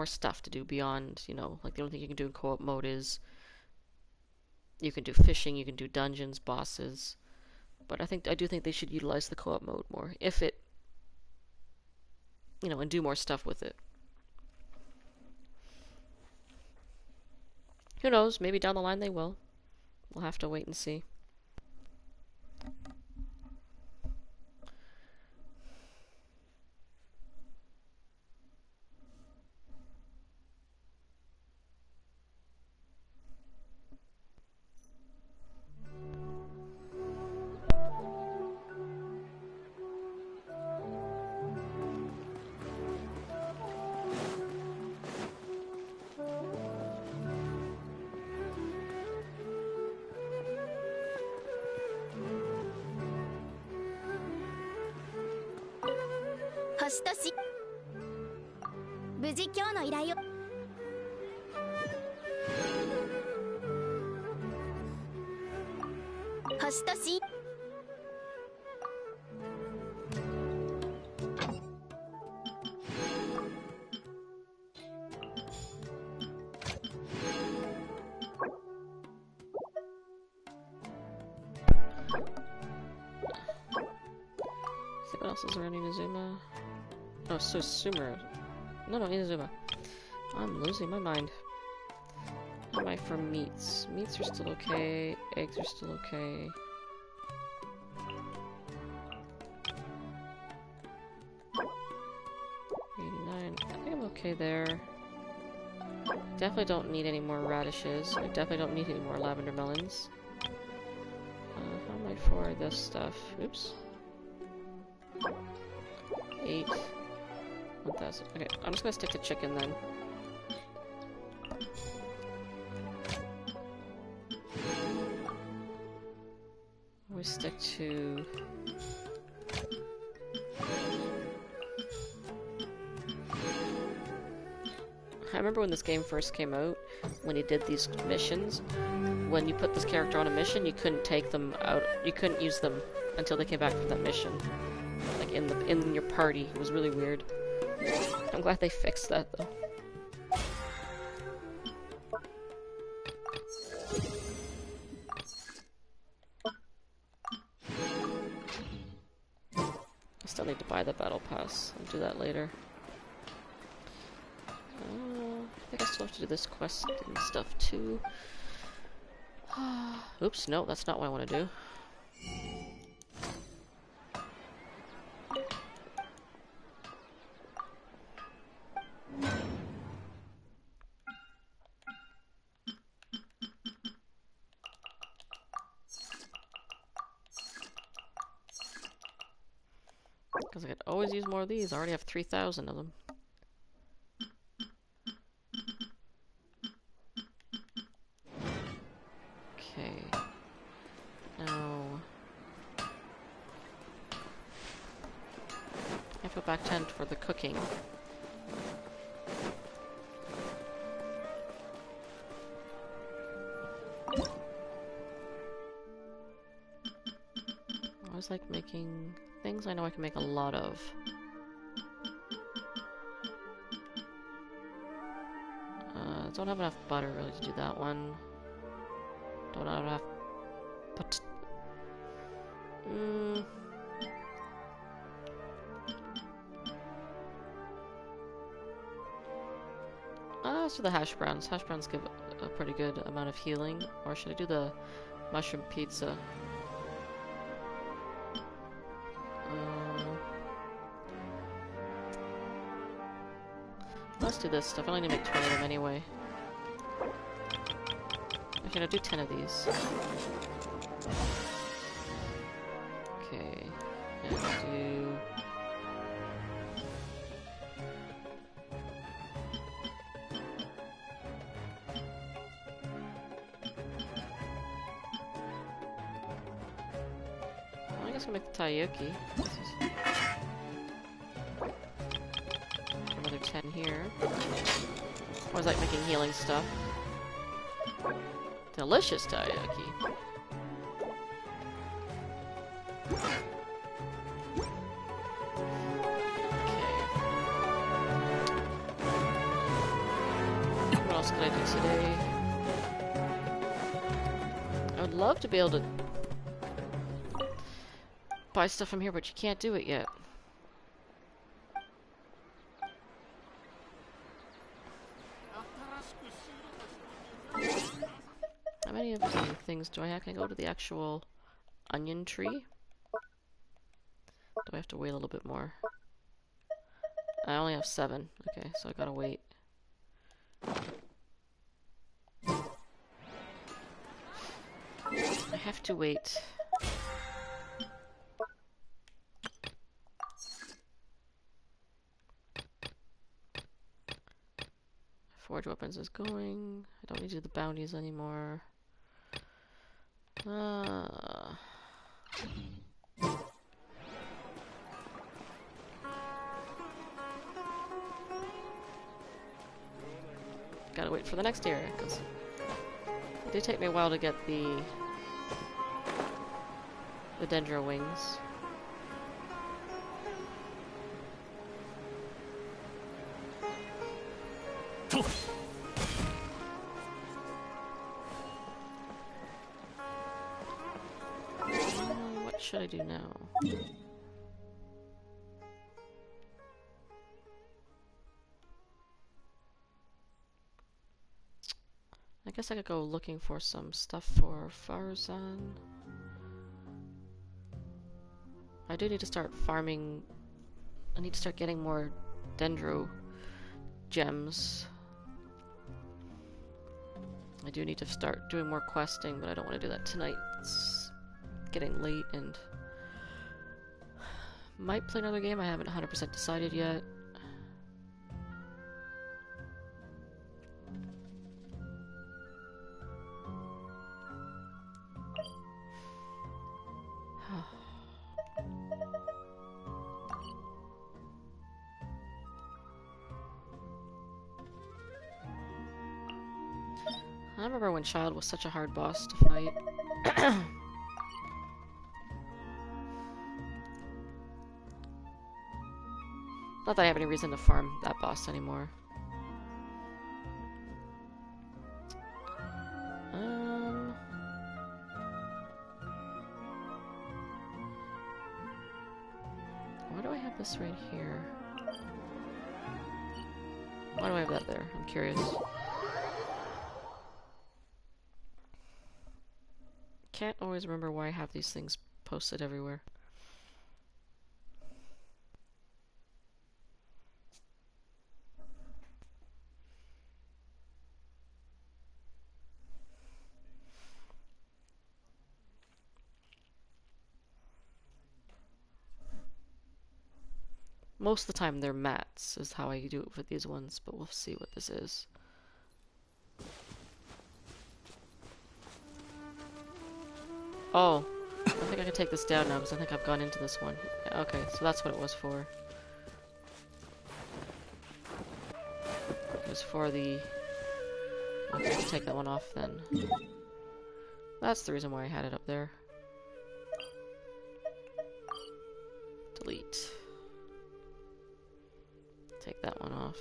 stuff to do beyond, you know, like the only thing you can do in co-op mode is you can do fishing, you can do dungeons, bosses. But I do think they should utilize the co-op mode more, if it, you know, and do more stuff with it. Who knows, maybe down the line they will. We'll have to wait and see. What else is there in Inazuma? Oh, Susumu. No, Inazuma. I'm losing my mind. How am I for meats? Meats are still okay. Eggs are still okay. $89. I think I'm okay there. Definitely don't need any more radishes. I definitely don't need any more lavender melons. How am I for this stuff? Oops. 8. 1,000. Okay, I'm just gonna stick to chicken then. We stick to... I remember when this game first came out, when you did these missions, when you put this character on a mission, you couldn't take them out, you couldn't use them until they came back from that mission. Like in your party. It was really weird. I'm glad they fixed that though. I still need to buy the battle pass. I'll do that later. I think I still have to do this quest and stuff too. Oops, no, that's not what I want to do. Because I could always use more of these. I already have 3,000 of them. Okay. Now... I have to go back 10 for the cooking. I always like making things I know I can make a lot of. Don't have enough butter really to do that one. Don't have enough... But... Let's do the hash browns. Hash browns give a pretty good amount of healing. Or should I do the mushroom pizza? Let's do this stuff. I only need to make 20 of them anyway. Okay, I'll do 10 of these. Okay. And do... Well, I guess I'll make the taiyuki. Another 10 here. Always like making healing stuff. Delicious taiyaki. Okay. What else could I do today? I would love to be able to buy stuff from here, but you can't do it yet. How many of these things do I have? Can I go to the actual onion tree? Do I have to wait a little bit more? I only have 7. Okay, so I gotta wait. I have to wait. Forge weapons is going. I don't need to do the bounties anymore. Gotta wait for the next area, because it did take me a while to get the dendro wings. What should I do now? guess I could go looking for some stuff for Farzan. I do need to start farming. I need to start getting more dendro gems. I do need to start doing more questing, but I don't want to do that tonight. It's getting late and might play another game. I haven't 100% decided yet. I remember when Child was such a hard boss to fight. Not that I have any reason to farm that boss anymore. Why do I have this right here? Why do I have that there? I'm curious. Can't always remember why I have these things posted everywhere. Most of the time they're mats, is how I do it for these ones, but we'll see what this is. Oh, I think I can take this down now because I think I've gone into this one. Okay, so that's what it was for. It was for the... Okay, I'll take that one off then. That's the reason why I had it up there. Delete. Take that one off.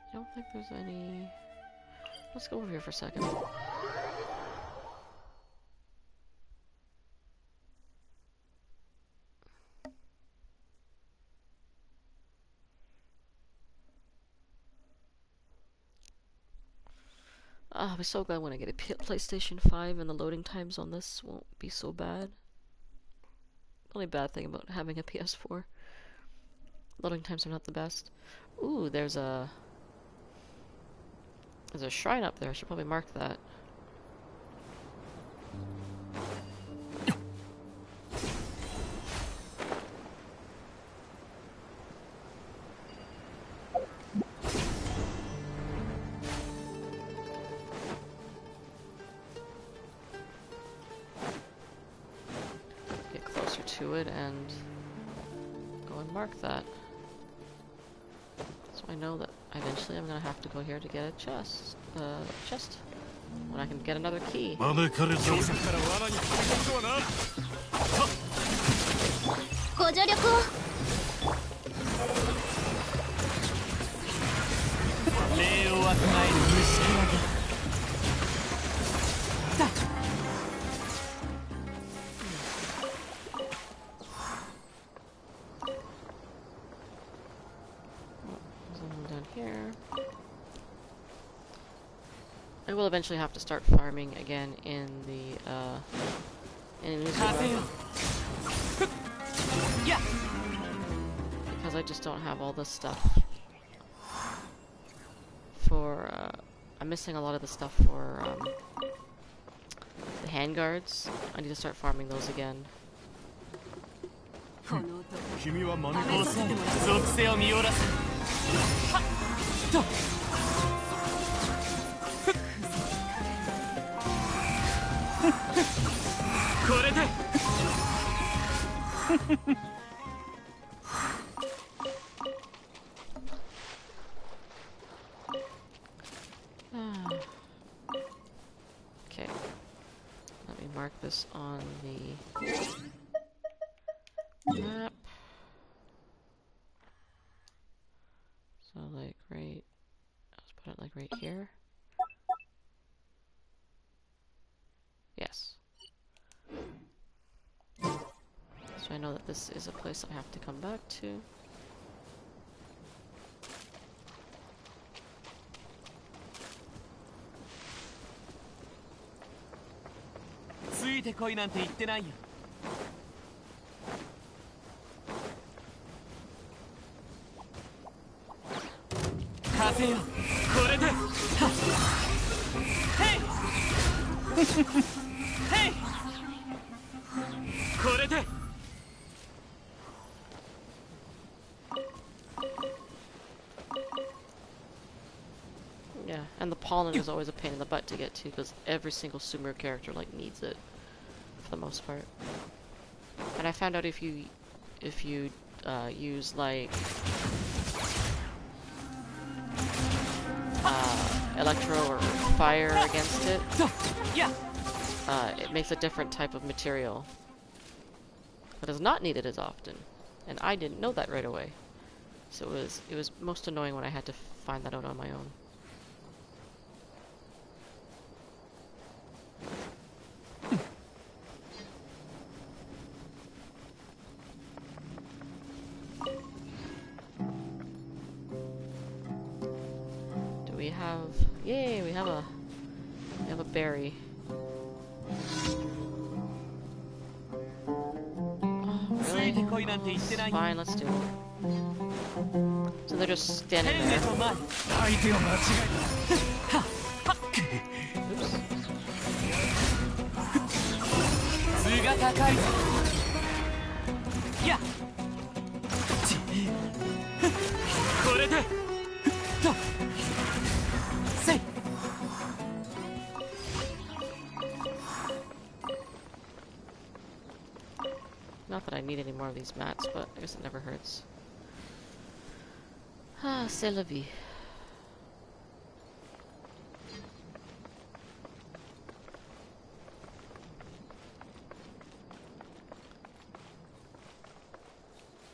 I don't think there's any... Let's go over here for a second. I'll be so glad when I get a PlayStation 5 and the loading times on this won't be so bad. The only bad thing about having a PS4. Loading times are not the best. Ooh, there's a shrine up there. I should probably mark that. Get closer to it and go and mark that. So I know that eventually I'm gonna have to go here to get a chest. When I can get another key. I will eventually have to start farming again in the because I just don't have all this stuff for I'm missing a lot of the stuff for the handguards. I need to start farming those again. Okay. this on the map. So like right, let's put it like right here. Yes. So I know that this is a place I have to come back to. Yeah, and the pollen is always a pain in the butt to get to because every single Sumer character like needs it for the most part. And I found out if you use like electro or fire against it, it makes a different type of material that is not needed as often. And I didn't know that right away. So it was most annoying when I had to find that out on my own. Do we have... Yay, we have a berry. Really? Fine, let's do it. So they're just standing there. Oops. Not that I need any more of these mats, but I guess it never hurts. Ah, c'est la vie.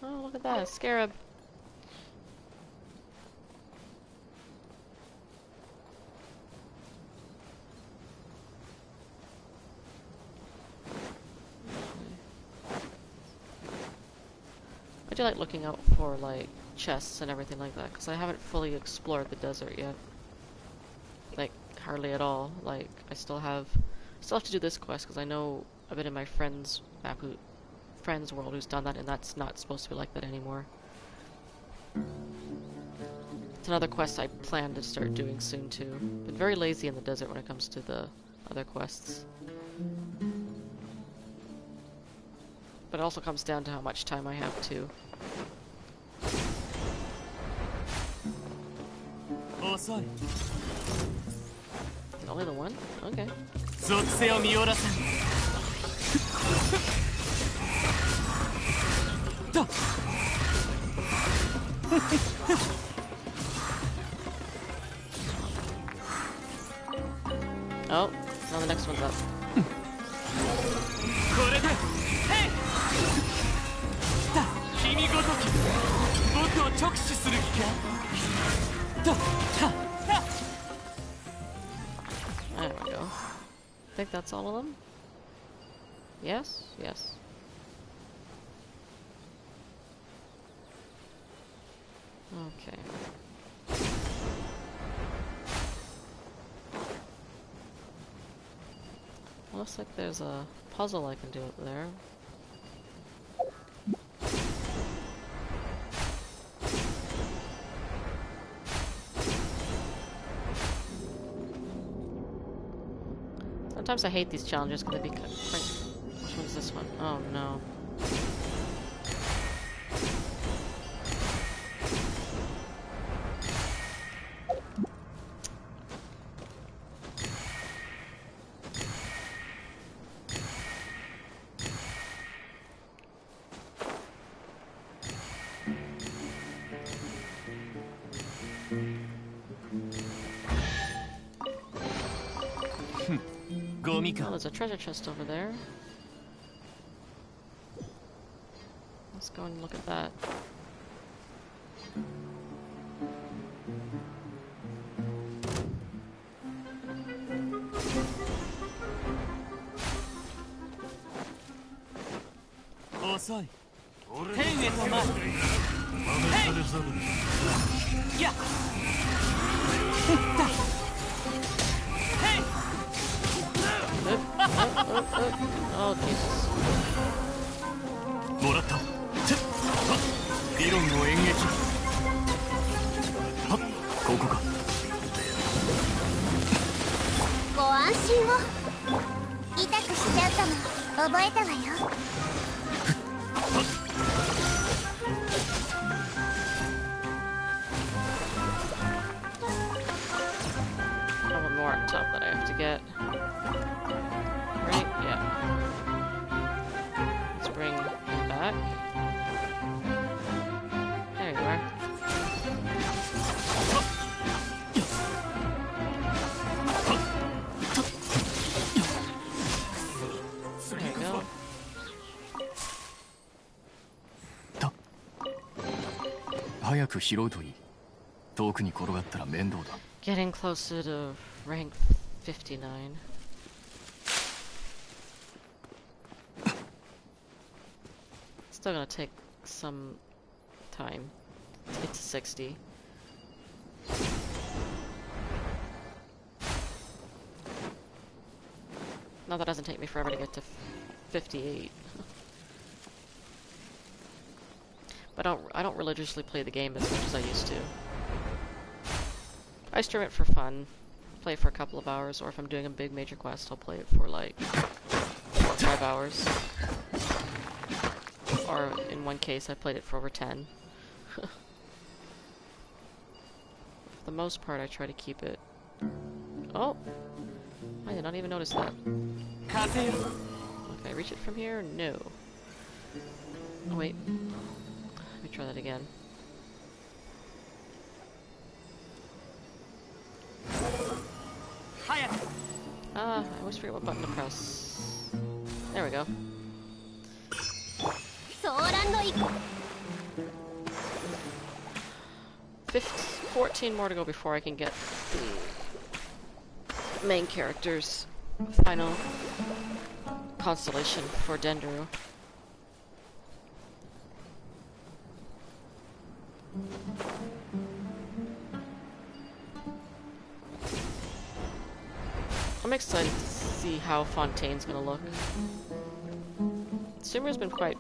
Oh, look at that, a scarab. I do like looking out for, like, chests and everything like that, because I haven't fully explored the desert yet. Like, hardly at all. Like, I still have to do this quest, because I know I've been in my friend's map, friend's world who's done that, and that's not supposed to be like that anymore. It's another quest I plan to start doing soon, too. Been very lazy in the desert when it comes to the other quests. But it also comes down to how much time I have, too. Only the one? Okay. Oh, now the next one's up. There we go. I think that's all of them. Yes? Yes. Okay. Looks like there's a puzzle I can do up there. Sometimes I hate these challenges because they be quite... Which one's this one? Oh no. there's a treasure chest over there. Let's go and look at that. Oh, Jesus. もらった理論の演劇はっここかご安心を痛くしちゃったの覚えたわよ One more on top that I have to get. Right? Yeah. Let's bring him back. There you are. There you go. 早く拾うといい遠くに転がったら面倒だ Getting closer to rank 59. Still gonna take some time to get to 60. Now that doesn't take me forever to get to 58. But I don't religiously play the game as much as I used to. I stream it for fun, play it for a couple of hours, or if I'm doing a big major quest, I'll play it for like 4 or 5 hours. Or in one case, I played it for over 10. For the most part, I try to keep it. Oh! I did not even notice that. Can I reach it from here? No. Oh wait. Let me try that again. I always forget what button to press. There we go. 14 more to go before I can get the main character's final constellation for Dendro. I'm excited to see how Fontaine's gonna look. Sumeru's been quite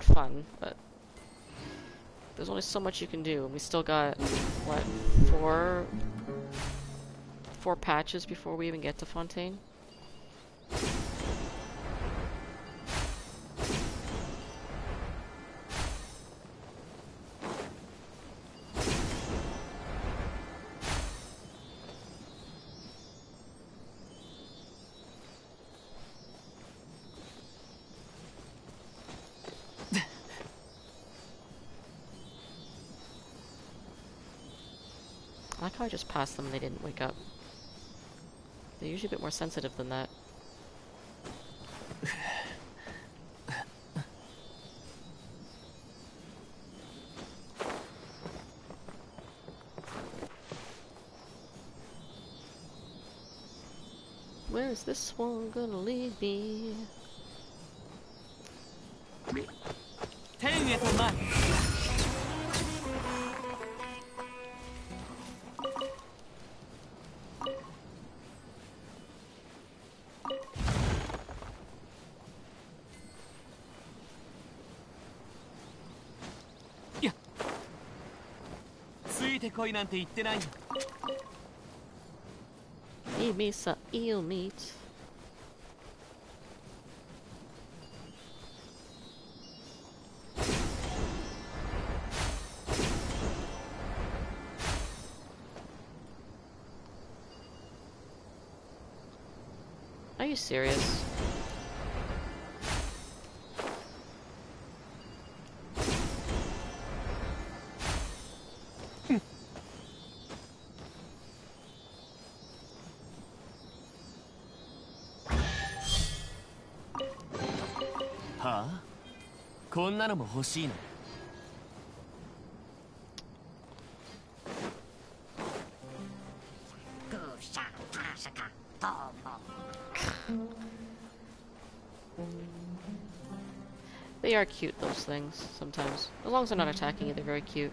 fun, but there's only so much you can do, and we still got what, four patches before we even get to Fontaine. I like how I just passed them and they didn't wake up. They're usually a bit more sensitive than that. Where's this one gonna lead me? Eat me some eel meat. Are you serious? こんなのも欲しいの。They are cute, those things, sometimes. As long as they're not attacking you, they're very cute.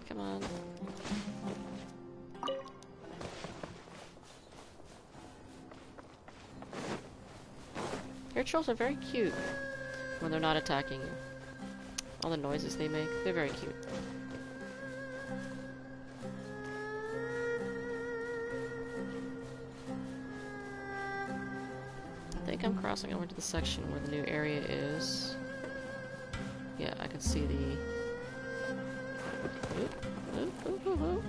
Come on. Your trolls are very cute when they're not attacking you. All the noises they make, they're very cute. I think I'm crossing over to the section where the new area is. Yeah, I can see the... Oop, oop, oop, oop, oop.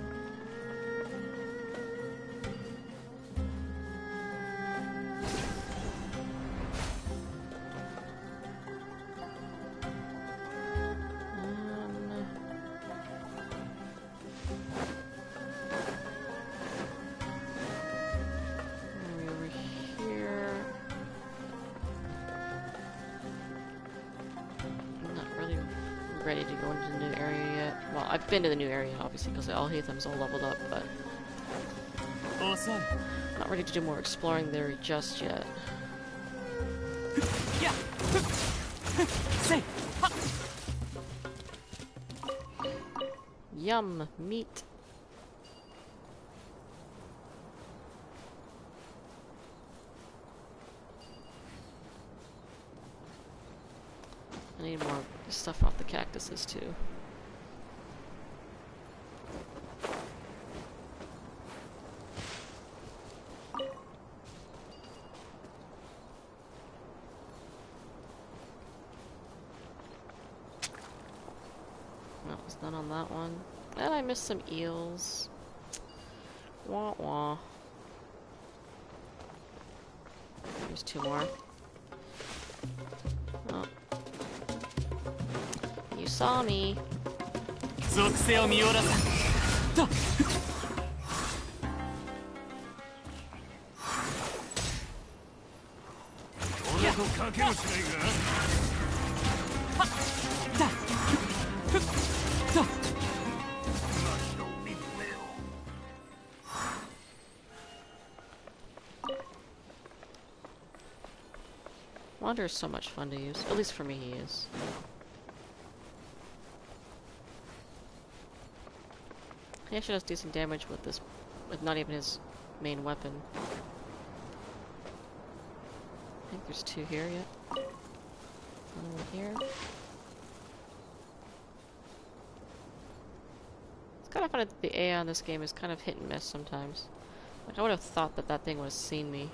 Ready to go into the new area yet. Well, I've been to the new area, obviously, because all Hathem's all leveled up, but... not ready to do more exploring there just yet. Yum! Meat! I need more stuff off the cactuses too. No, it's not on that one. And I missed some eels. Wah wah. There's two more. Oh. You saw me. Wander is so much fun to use. At least for me, he is. He actually does decent damage with this, with not even his main weapon. I think there's two here yet. One here. It's kind of funny that the AI on this game is kind of hit and miss sometimes. Like, I would have thought that that thing would have seen me.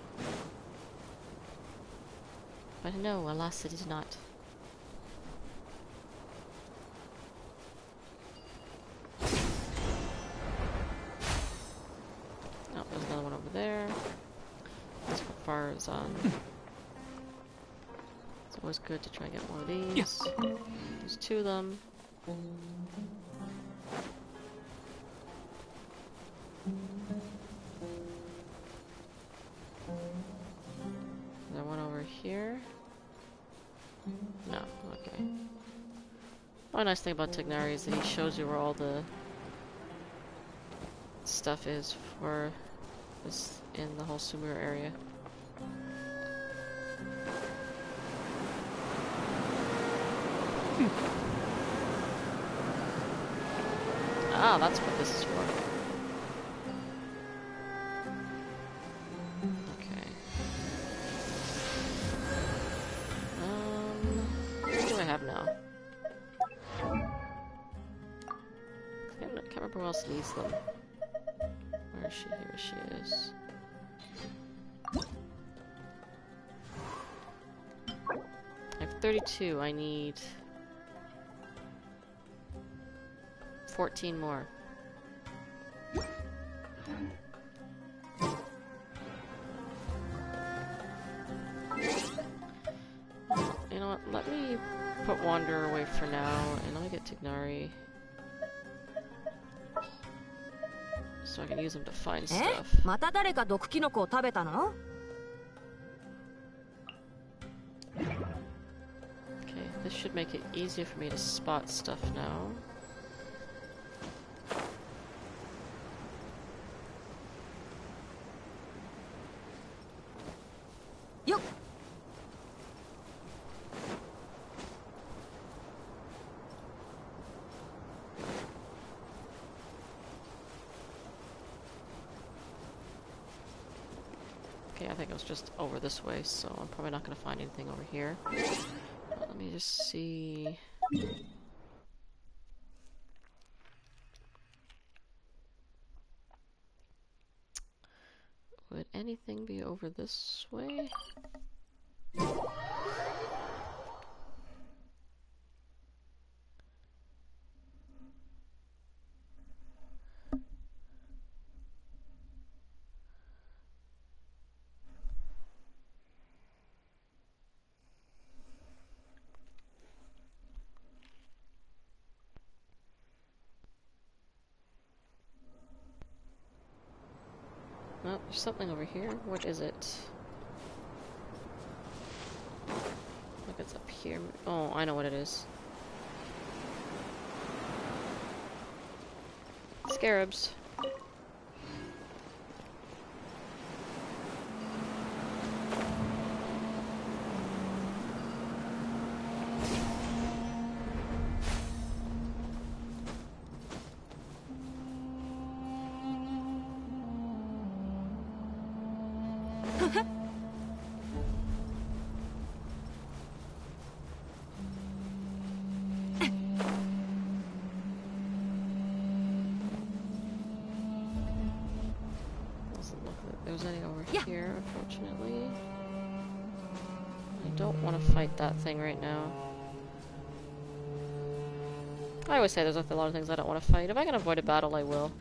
But no, alas, it did not. Oh, there's another one over there. This far is on. It's always good to try and get more of these. There's two of them. Is there one over here? No, okay. One nice thing about Tignari is that he shows you where all the stuff is for this in the whole Sumeru area. Ah, that's what this is for. Okay. What do I have now? I can't remember who else needs them. Where is she? Here she is. I have 32. I need 14 more. You know what? Let me put Wanderer away for now, and let me get Tignari. so I can use them to find stuff. また誰か毒キノコを食べたの? Okay, this should make it easier for me to spot stuff now. Yup. Okay, I think it was just over this way, so I'm probably not going to find anything over here. Let me just see. Would anything be over this way? Oh, there's something over here. What is it? Look, it's up here. Oh, I know what it is. Scarabs. Doesn't look like there's any over here, unfortunately. I don't want to fight that thing right now. I always say there's like a lot of things I don't want to fight. If I can avoid a battle, I will.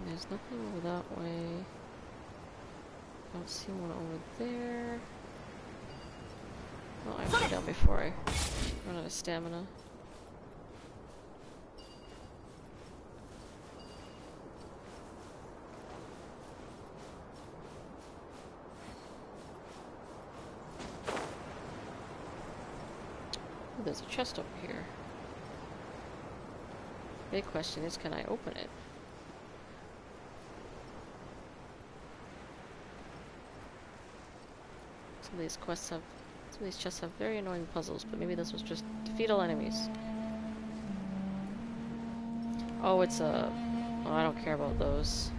There's nothing over that way. Don't see one over there. Oh, I have to go down before I run out of stamina. Oh, there's a chest over here. Big question is, can I open it? Some of these chests have very annoying puzzles, but maybe this was just defeat all enemies. Oh, it's a... Oh, I don't care about those.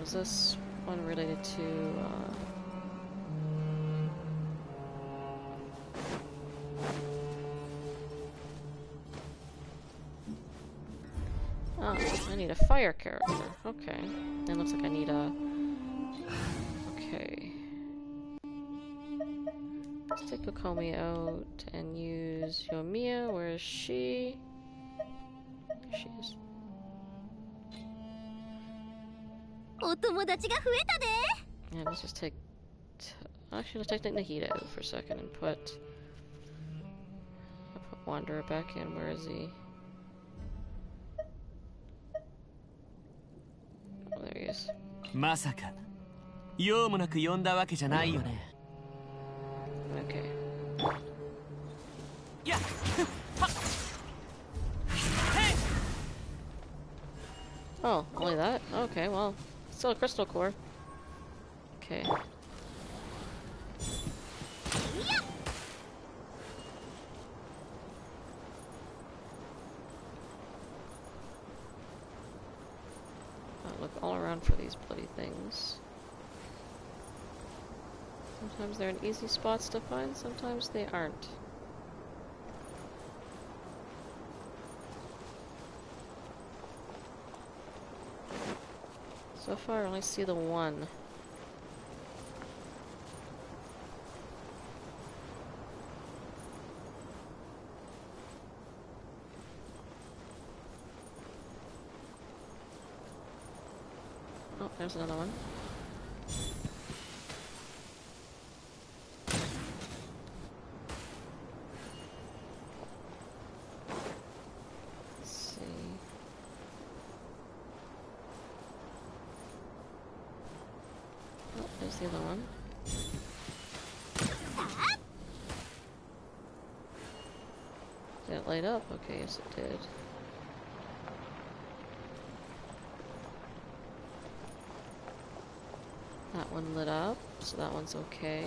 Is this one related to, Oh, I need a fire character. Okay. It looks like I need a... Okay. Let's take Kokomi out and use Yoimiya. Where is she? There she is. Yeah, let's just take... Actually, let's take Nahida out for a second and put Wanderer back in. Where is he? Oh, there he is. まさか用もなく呼んだわけじゃないよね。 Okay. Yeah. Oh, only that? Okay, well, still a crystal core. Okay. all around for these bloody things. Sometimes they're in easy spots to find, sometimes they aren't. So far I only see the one. Oh, there's another one. Let's see. Oh, there's the other one. Did it light up? Okay, yes it did. That one lit up, so that one's okay.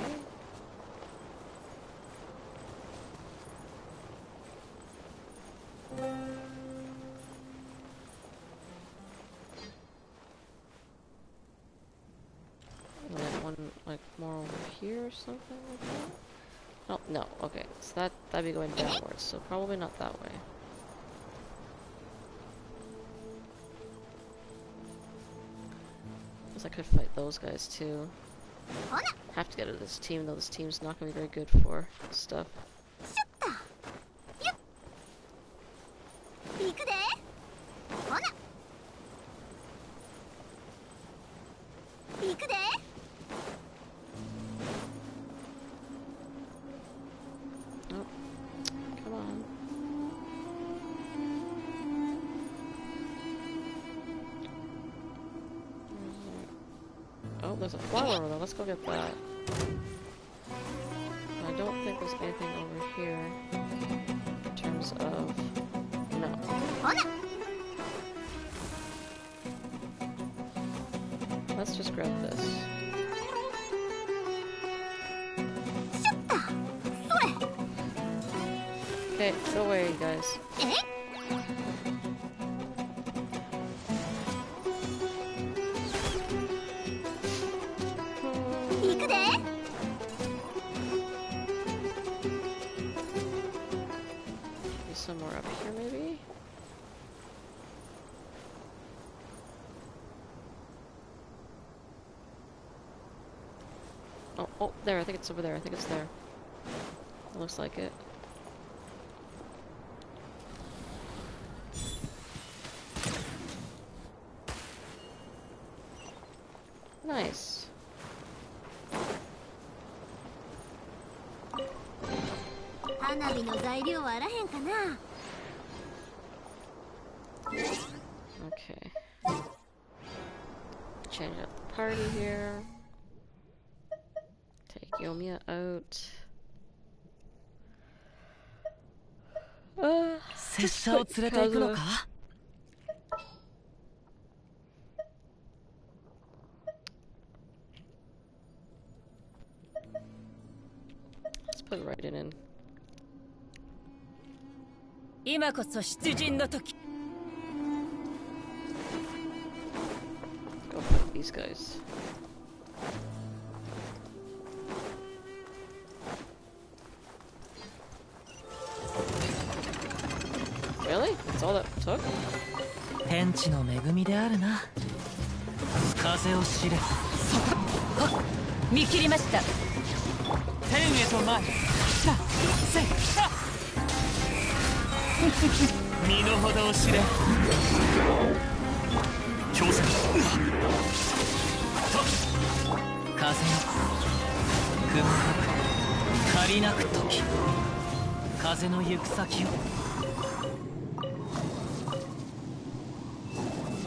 And then one, like, more over here or something like that? Oh, no, okay. So that'd be going downwards, so probably not that way. I could fight those guys too. Have to get out of this team, though this team's not gonna be very good for stuff. Oh, come on. Oh, there's a flower over there. Let's go get that. I don't think there's anything over here in terms of... No. Let's just grab this. Okay, go away, you guys. Somewhere up here, maybe? Oh, oh, there, I think it's over there. I think it's there. It looks like it. Nice. Okay. Change up the party here. Take Yomiya out. Just put Kazuha. Let's put Raiden in. 今こそ出陣の時。 Go fight these guys. Really? That's all that took? 天地の恵みであるな。風を知れ。見切りました。天へと前。さあ、せい。身の程を知れ。強戦。風よ。雲なく借りなく時。風の行く先を。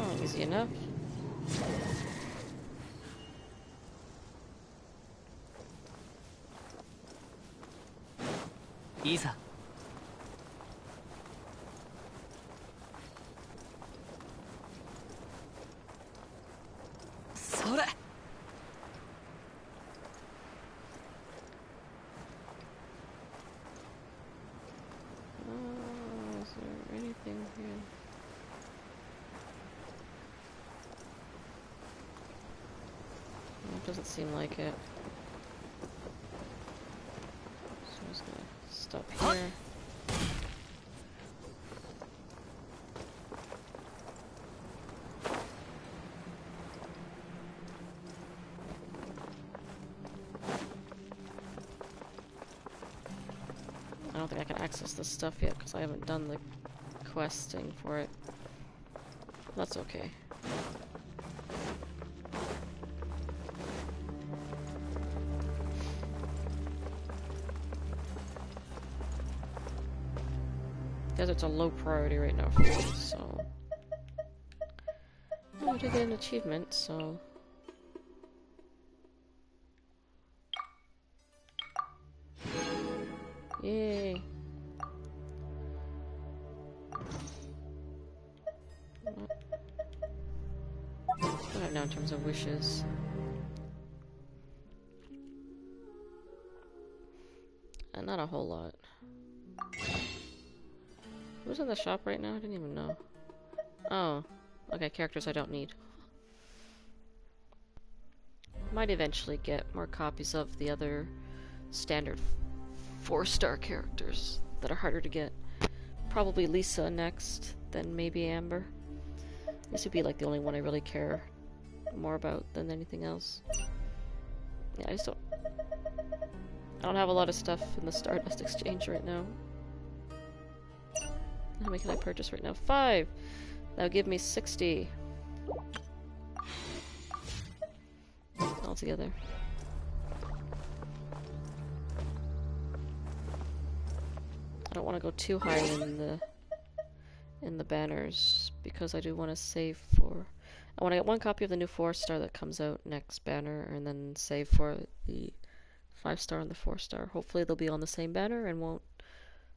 Oh, easy enough. Isa. Sore. Is there anything here? Doesn't seem like it. So I'm just gonna stop here. I don't think I can access this stuff yet because I haven't done the questing for it. That's okay. Desert's a low priority right now for me, so... Oh, I did get an achievement, so... Yay! What do I have now in terms of wishes? Not a whole lot. Who's in the shop right now? I didn't even know. Oh, okay, characters I don't need. Might eventually get more copies of the other standard 4-star characters that are harder to get. Probably Lisa next, then maybe Amber. This would be like the only one I really care more about than anything else. Yeah, I don't have a lot of stuff in the Stardust Exchange right now. How many can I purchase right now? 5! That'll give me 60. Altogether. I don't want to go too high in the banners because I do want to save for... I want to get one copy of the new 4-star that comes out next banner and then save for the 5-star and the 4-star. Hopefully they'll be on the same banner and won't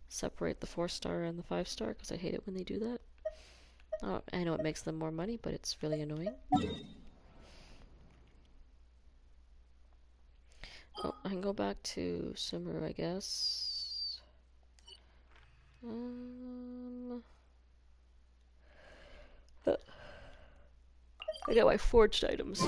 separate the 4-star and the 5-star because I hate it when they do that. Oh, I know it makes them more money, but it's really annoying. Oh, I can go back to Sumeru, I guess. I got my forged items.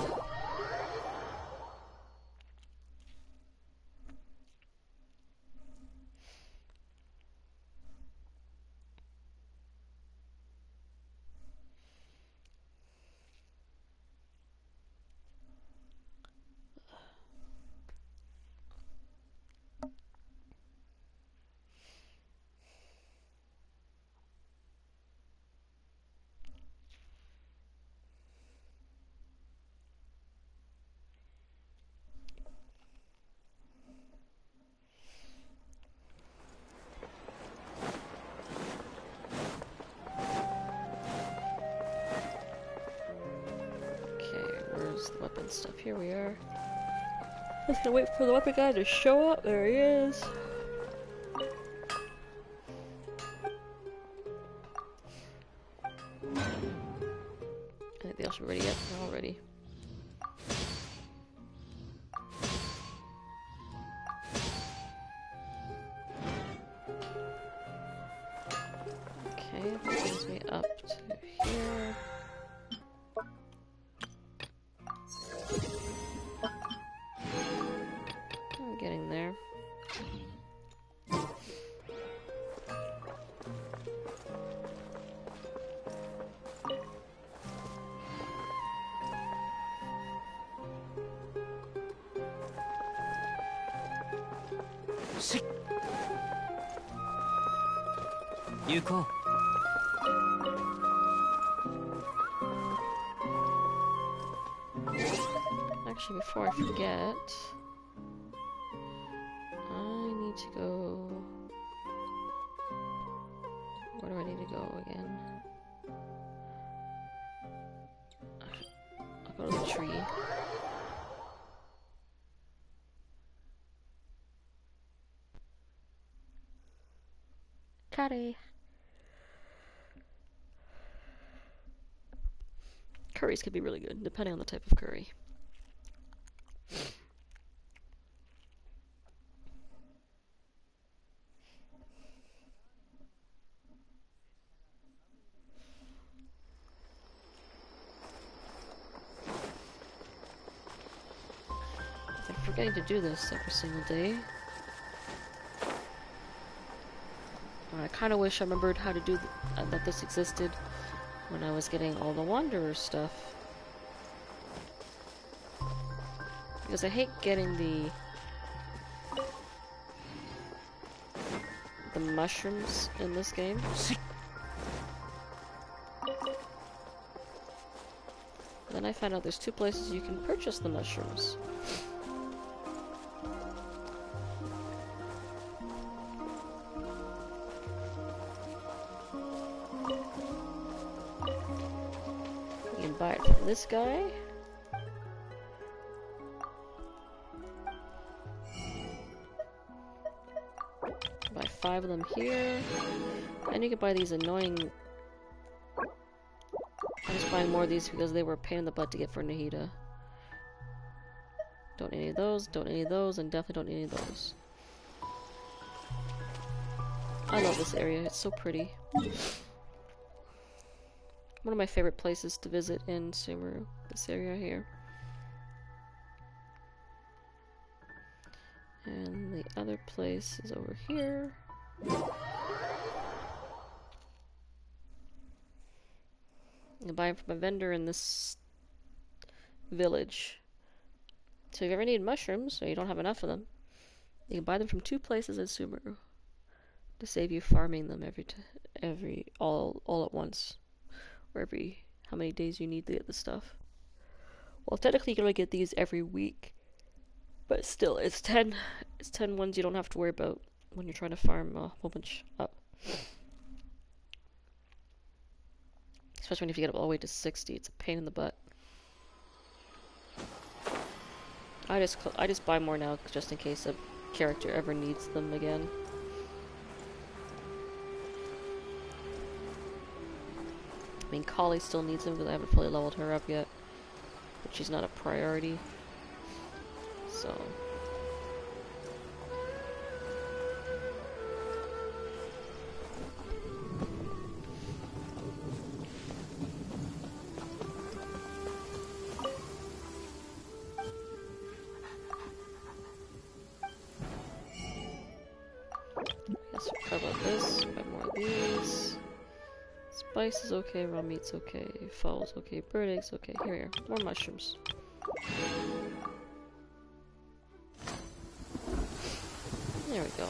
The weapon stuff. Here we are. Just gonna wait for the weapon guy to show up. There he is. I think they all should be ready yet. They're all ready. Okay, that brings me up to here. I'm getting there. Yuko. Actually, before I forget, I need to go... Where do I need to go again? I'll go to the tree. Curry. Curries can be really good, depending on the type of curry. forgetting to do this every single day. And I kind of wish I remembered how to do that this existed when I was getting all the Wanderer stuff. Because I hate getting the mushrooms in this game. Then I found out there's 2 places you can purchase the mushrooms. You can buy it from this guy. Buy 5 of them here. And you can buy these annoying... I'm just buying more of these because they were a pain in the butt to get for Nahida. Don't need any of those, don't need any of those, and definitely don't need any of those. I love this area, it's so pretty. One of my favorite places to visit in Sumeru, this area here. And the other place is over here. You can buy them from a vendor in this village. So if you ever need mushrooms, or you don't have enough of them, you can buy them from 2 places in Sumeru to save you farming them all at once, or every how many days you need to get the stuff. Well, technically you can only get these every week, but still, it's 10 ones you don't have to worry about when you're trying to farm a whole bunch up. Especially if you get all the way to 60, it's a pain in the butt. I just buy more now just in case a character ever needs them again. I mean, Kali still needs them because I haven't fully leveled her up yet, but she's not a priority. So. Guess we'll cover this, buy more of these. Spice is okay, raw meat's okay, fowl's okay, bird eggs okay. Here we are, more mushrooms. There we go.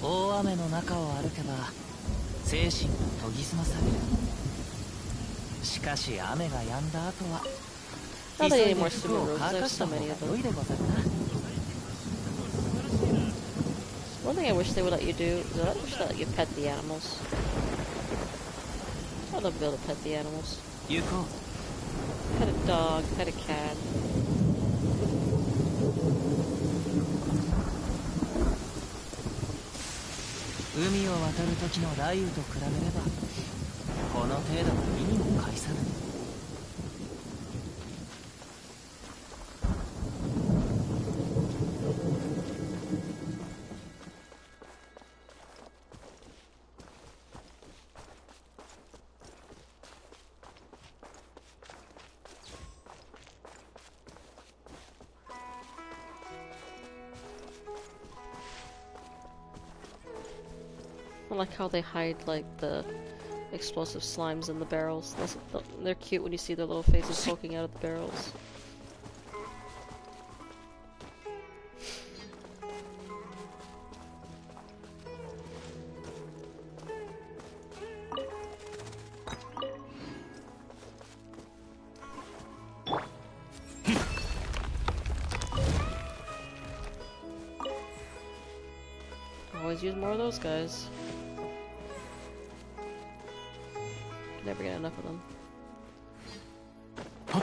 大雨の中を歩けば精神が研ぎ澄まされる。しかし雨が止んだ後は急いで服を乾かした方が良いでござるな。One thing I wish they would let you do is I wish they let you pet the animals. I'd love to be able to pet the animals. Pet a dog, pet a cat. Umi を渡る時の雷雨と比べればこの程度は意にも介さぬ。I like how they hide like the explosive slimes in the barrels. They're cute when you see their little faces poking out of the barrels. Always use more of those guys. Never get enough of them. I don't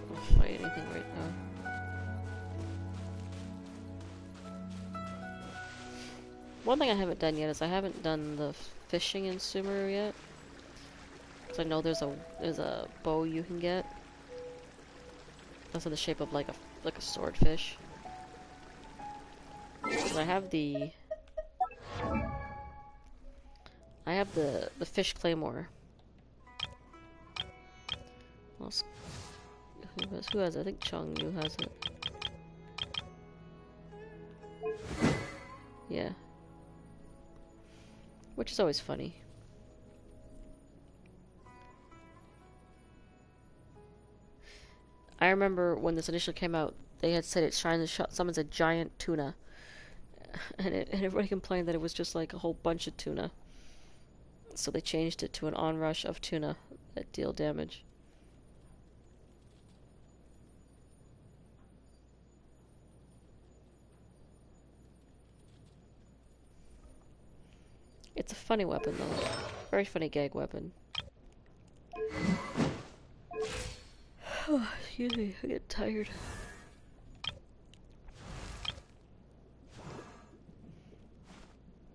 want to fight anything right now. One thing I haven't done yet is I haven't done the fishing in Sumeru yet. Because I know there's a bow you can get. That's in the shape of like a swordfish. I have the I have the fish claymore. Who has it? I think Chung Yu has it. Yeah. Which is always funny. I remember when this initially came out, they had said it summons a giant tuna. And everybody complained that it was just like a whole bunch of tuna. So they changed it to an onrush of tuna that deal damage. It's a funny weapon though. Very funny gag weapon. Excuse me, I get tired.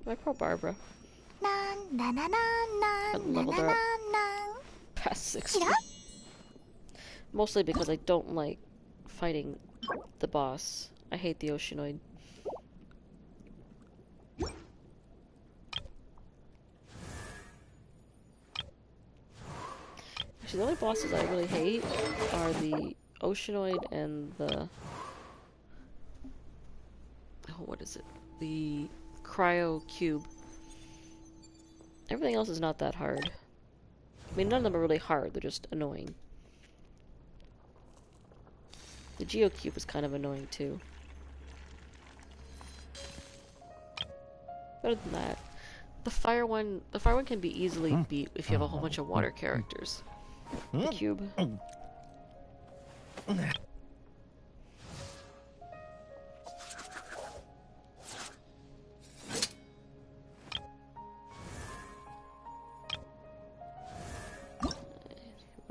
My poor Barbara. Haven't leveled her up past 60. Mostly because I don't like fighting the boss. I hate the Oceanoid. Actually, the only bosses I really hate are the Oceanoid and the... Oh, what is it? The Cryo Cube. Everything else is not that hard. I mean, none of them are really hard, they're just annoying. The Geo Cube is kind of annoying too. Other than that, the fire one can be easily beat if you have a whole bunch of water characters. The cube. What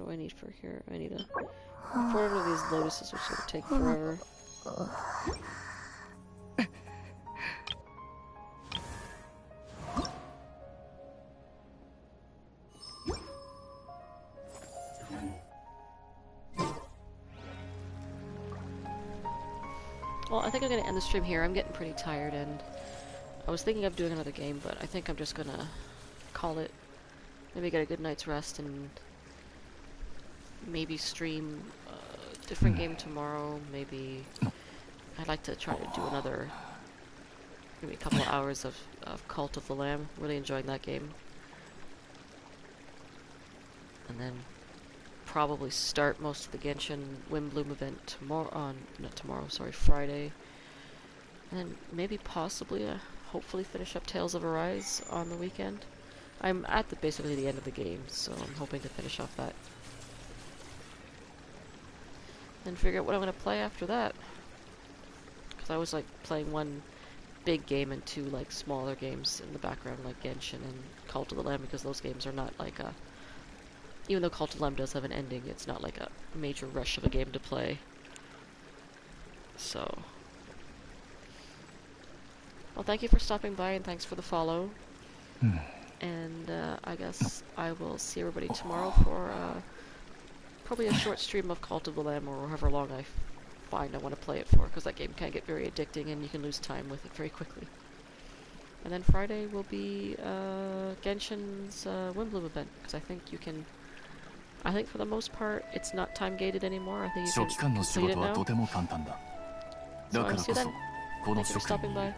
do I need for here? I need a 4 of these lotuses, which will take forever. Well, I think I'm gonna end the stream here. I'm getting pretty tired, and I was thinking of doing another game, but I think I'm just gonna call it. Maybe get a good night's rest, and maybe stream a different game tomorrow. Maybe I'd like to try to do another, maybe a couple of hours of Cult of the Lamb. Really enjoying that game. And then probably start most of the Genshin Wimbloom event tomorrow, not tomorrow, sorry, Friday. And then maybe possibly, hopefully finish up Tales of Arise on the weekend. I'm at basically the end of the game, so I'm hoping to finish off that. And figure out what I'm going to play after that. Because I was like playing one big game and two like smaller games in the background, like Genshin and Cult of the Lamb, because those games are not like a... Even though Cult of the Lamb does have an ending, it's not like a major rush of a game to play. So... Well, thank you for stopping by, and thanks for the follow. And I guess I will see everybody tomorrow for probably a short stream of Cult of the Lamb, or however long I find I want to play it for, because that game can get very addicting and you can lose time with it very quickly. And then Friday will be Genshin's Wimbloom event, because I think you can... I think for the most part, it's not time-gated anymore. I think you can complete it now. So I'll see you then. Thank you for stopping by.